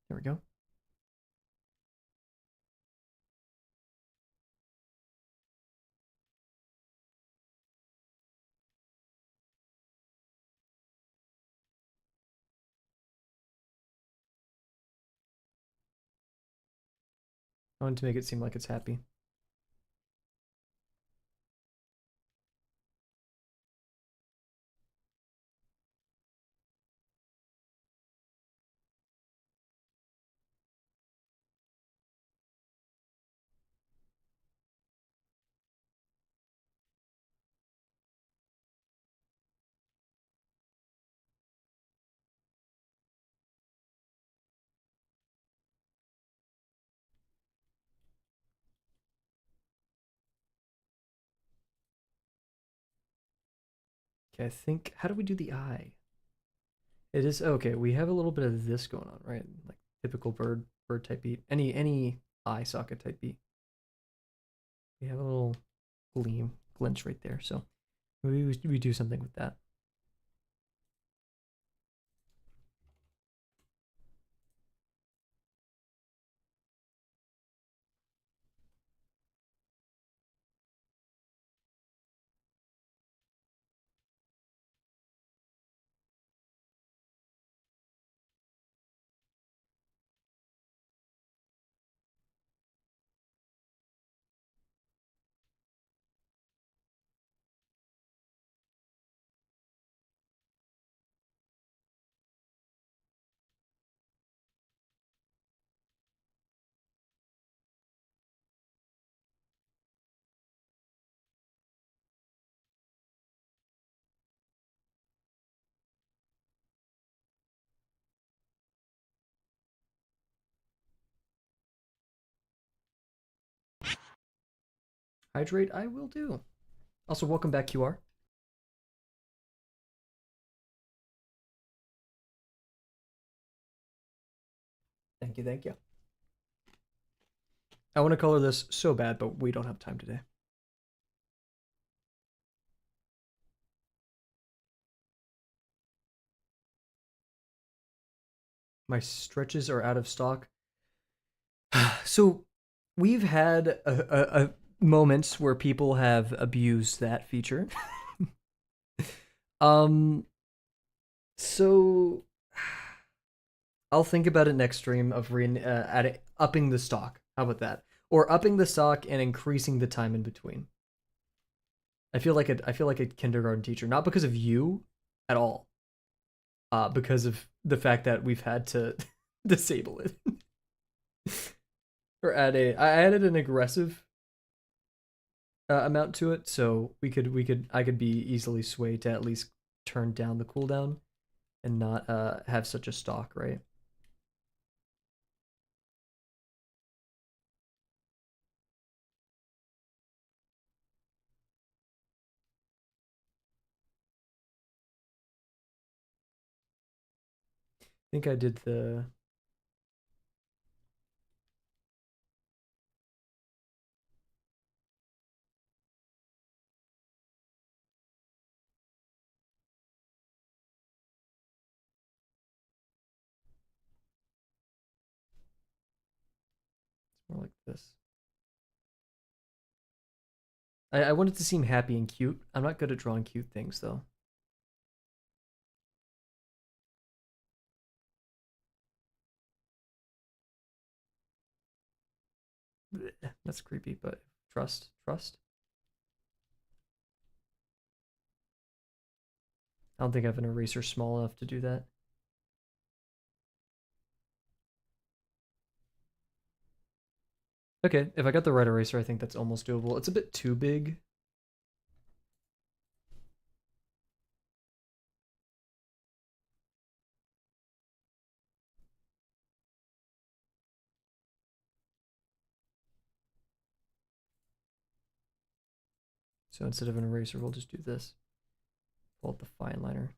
There we go. I want to make it seem like it's happy. Okay, I think, how do we do the eye? It is, okay, we have a little bit of this going on, right? Like typical bird type beat. Any eye socket type beat. We have a little glint right there, so maybe we do something with that. Hydrate, I will do. Also, welcome back, QR. Thank you, thank you. I want to color this so bad, but we don't have time today. My stretches are out of stock. So we've had a moments where people have abused that feature. um, so I'll think about it next stream of upping the stock. How about that? Or upping the stock and increasing the time in between. I feel like a kindergarten teacher, not because of you at all. Because of the fact that we've had to disable it. Or I added an aggressive amount to it, so I could be easily swayed to at least turn down the cooldown and not have such a stock, right? I think I did the more like this. I want it to seem happy and cute. I'm not good at drawing cute things though. Blech, that's creepy, but trust. I don't think I have an eraser small enough to do that. Okay, if I got the right eraser, I think that's almost doable. It's a bit too big. So instead of an eraser, we'll just do this. Pull up the fine liner.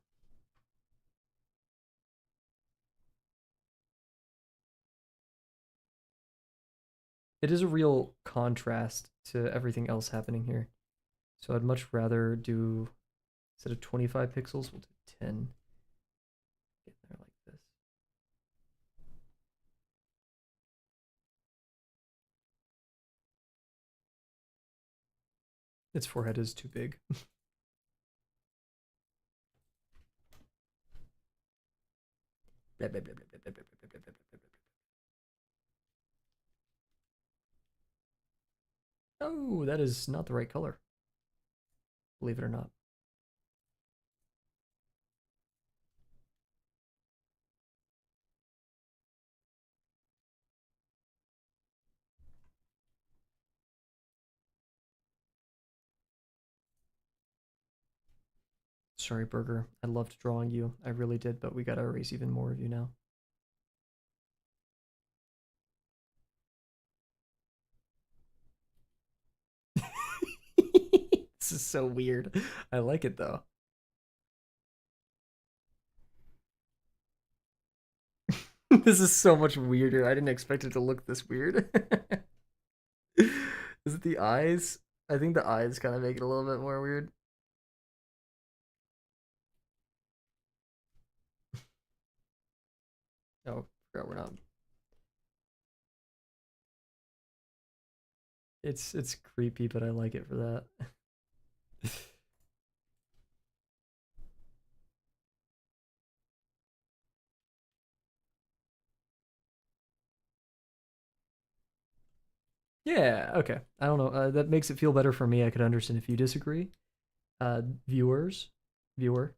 It is a real contrast to everything else happening here. So I'd much rather do, instead of 25 pixels, we'll do 10. Get there like this. Its forehead is too big. Oh, that is not the right color. Believe it or not. Sorry, Burger. I loved drawing you. I really did, but we gotta erase even more of you now. This is so weird. I like it though. This is so much weirder. I didn't expect it to look this weird. Is it the eyes? I think the eyes kind of make it a little bit more weird. Oh, forgot we're not. It's creepy, but I like it for that. Yeah, okay. I don't know. That makes it feel better for me. I could understand if you disagree, viewers, viewer,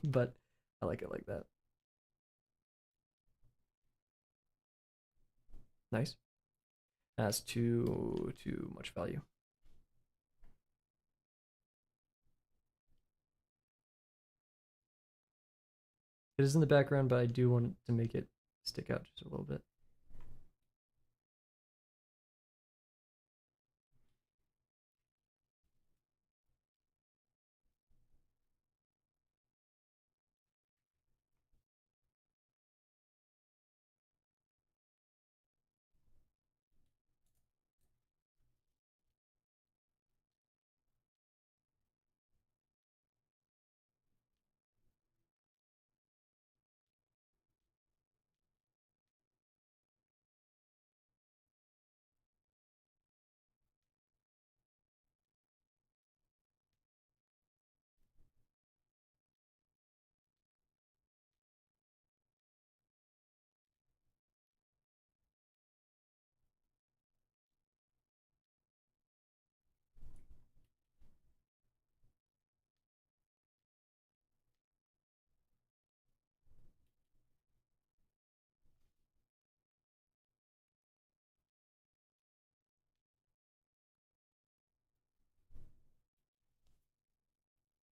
but I like it like that. Nice. That's too much value. It is in the background, but I do want to make it stick out just a little bit.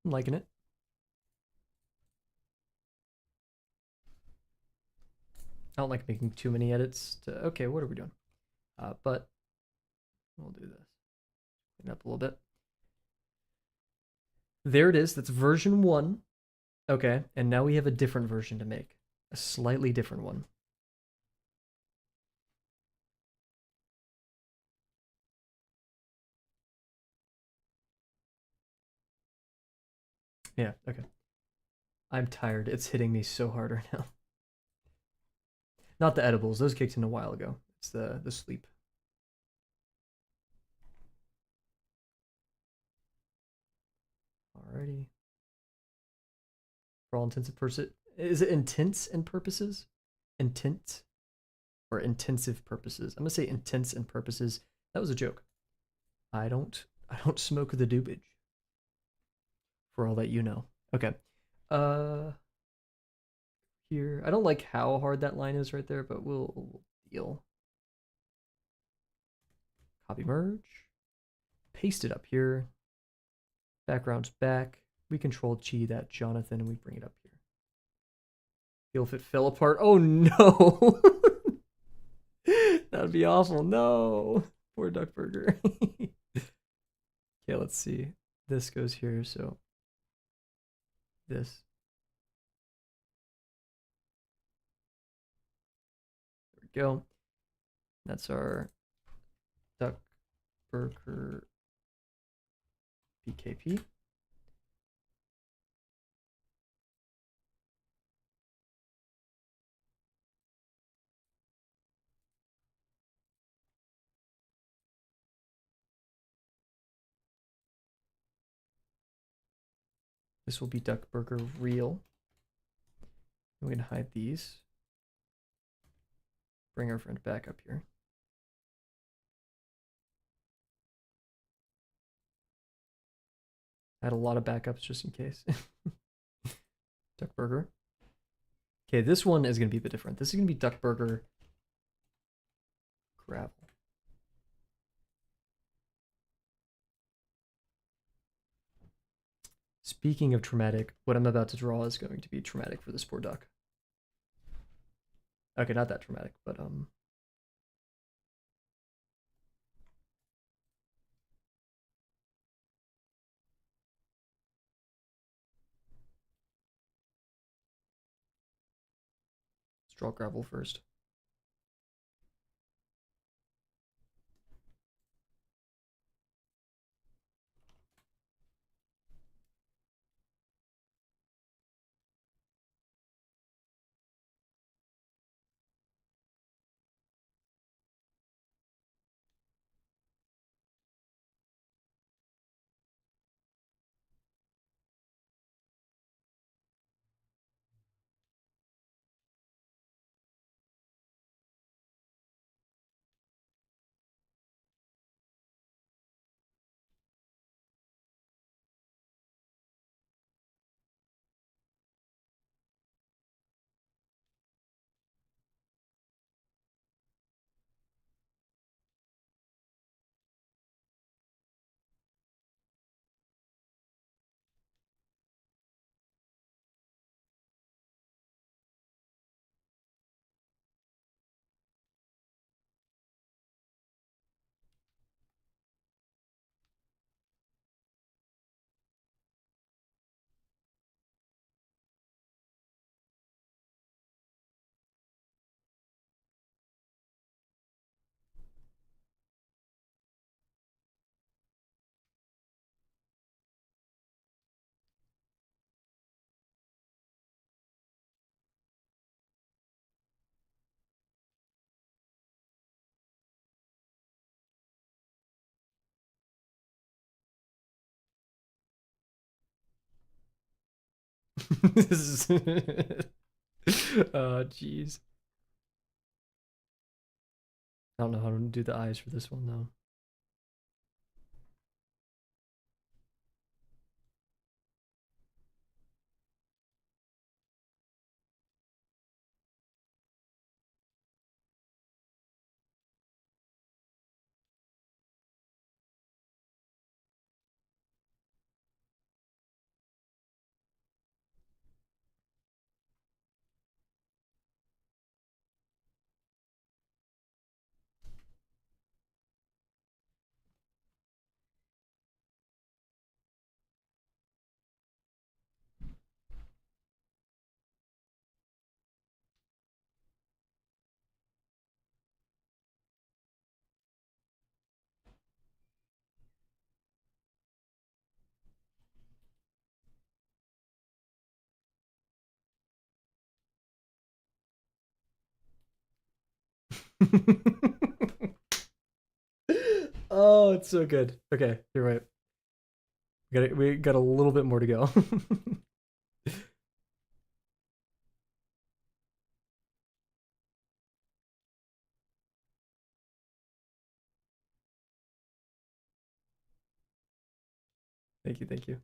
I'm liking it. I don't like making too many edits to, okay, what are we doing? But we'll do this. Clean up a little bit. There it is. That's version 1. Okay, and now we have a different version to make. A slightly different one. Yeah, okay. I'm tired. It's hitting me so hard right now. Not the edibles. Those kicked in a while ago. It's the sleep. Alrighty. For all intents and purposes. Is it intents and purposes? Intent? Or intensive purposes? I'm gonna say intents and purposes. That was a joke. I don't smoke the doobage. For all that you know. Okay. Uh Here. I don't like how hard that line is right there, but we'll deal. Copy merge. Paste it up here. Background's back. We control G that Jonathan and we bring it up here. Feel if it fell apart. Oh no. That'd be awful. No. Poor Duck Burger. Okay, let's see. This goes here, so this. There we go. That's our Duck Burger BKP. This will be Duck Burger Real. We can hide these. Bring our friend back up here. I had a lot of backups just in case. Duck Burger. Okay, this one is going to be a bit different. This is going to be Duck Burger Gravel. Speaking of traumatic, what I'm about to draw is going to be traumatic for this poor duck. Okay, not that traumatic, but let's draw gravel first. This is oh jeez. I don't know how to do the eyes for this one though. Oh, it's so good. Okay, you're right. We got a little bit more to go. Thank you, thank you.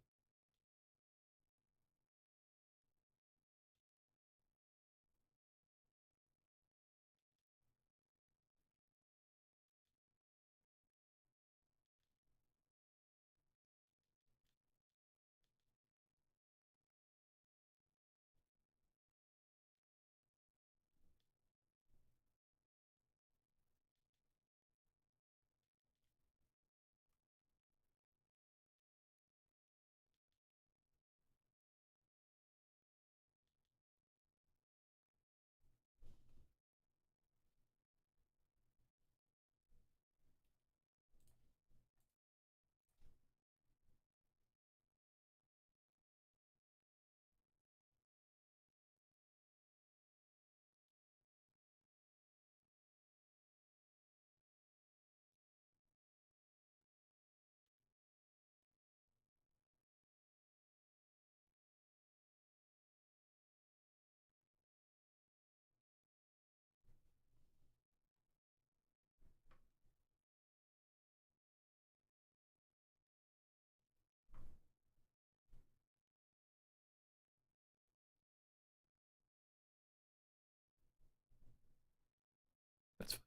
That's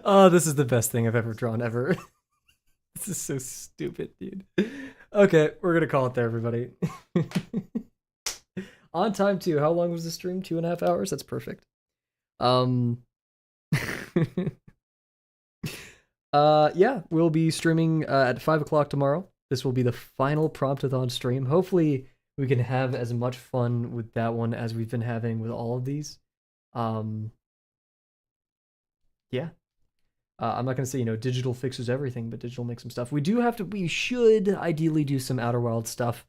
Oh, this is the best thing I've ever drawn ever. This is so stupid, dude. Okay, we're gonna call it there, everybody. On time too. How long was the stream? 2.5 hours? That's perfect. Um yeah, we'll be streaming at 5 o'clock tomorrow. This will be the final Promptathon stream. Hopefully we can have as much fun with that one as we've been having with all of these. Um yeah. I'm not gonna say, digital fixes everything, but digital makes some stuff. We should ideally do some Outer Wild stuff,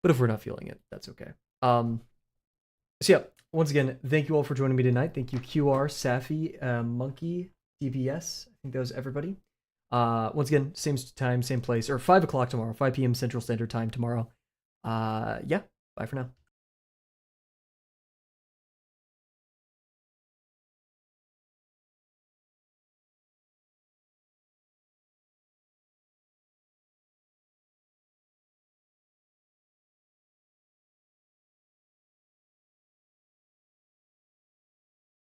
but if we're not feeling it, that's okay. So yeah, once again, thank you all for joining me tonight. Thank you, QR, Safi, Monkey, DBS. I think that was everybody. Once again, same time, same place, or 5 o'clock tomorrow, 5 p.m. Central Standard Time tomorrow. Yeah, bye for now.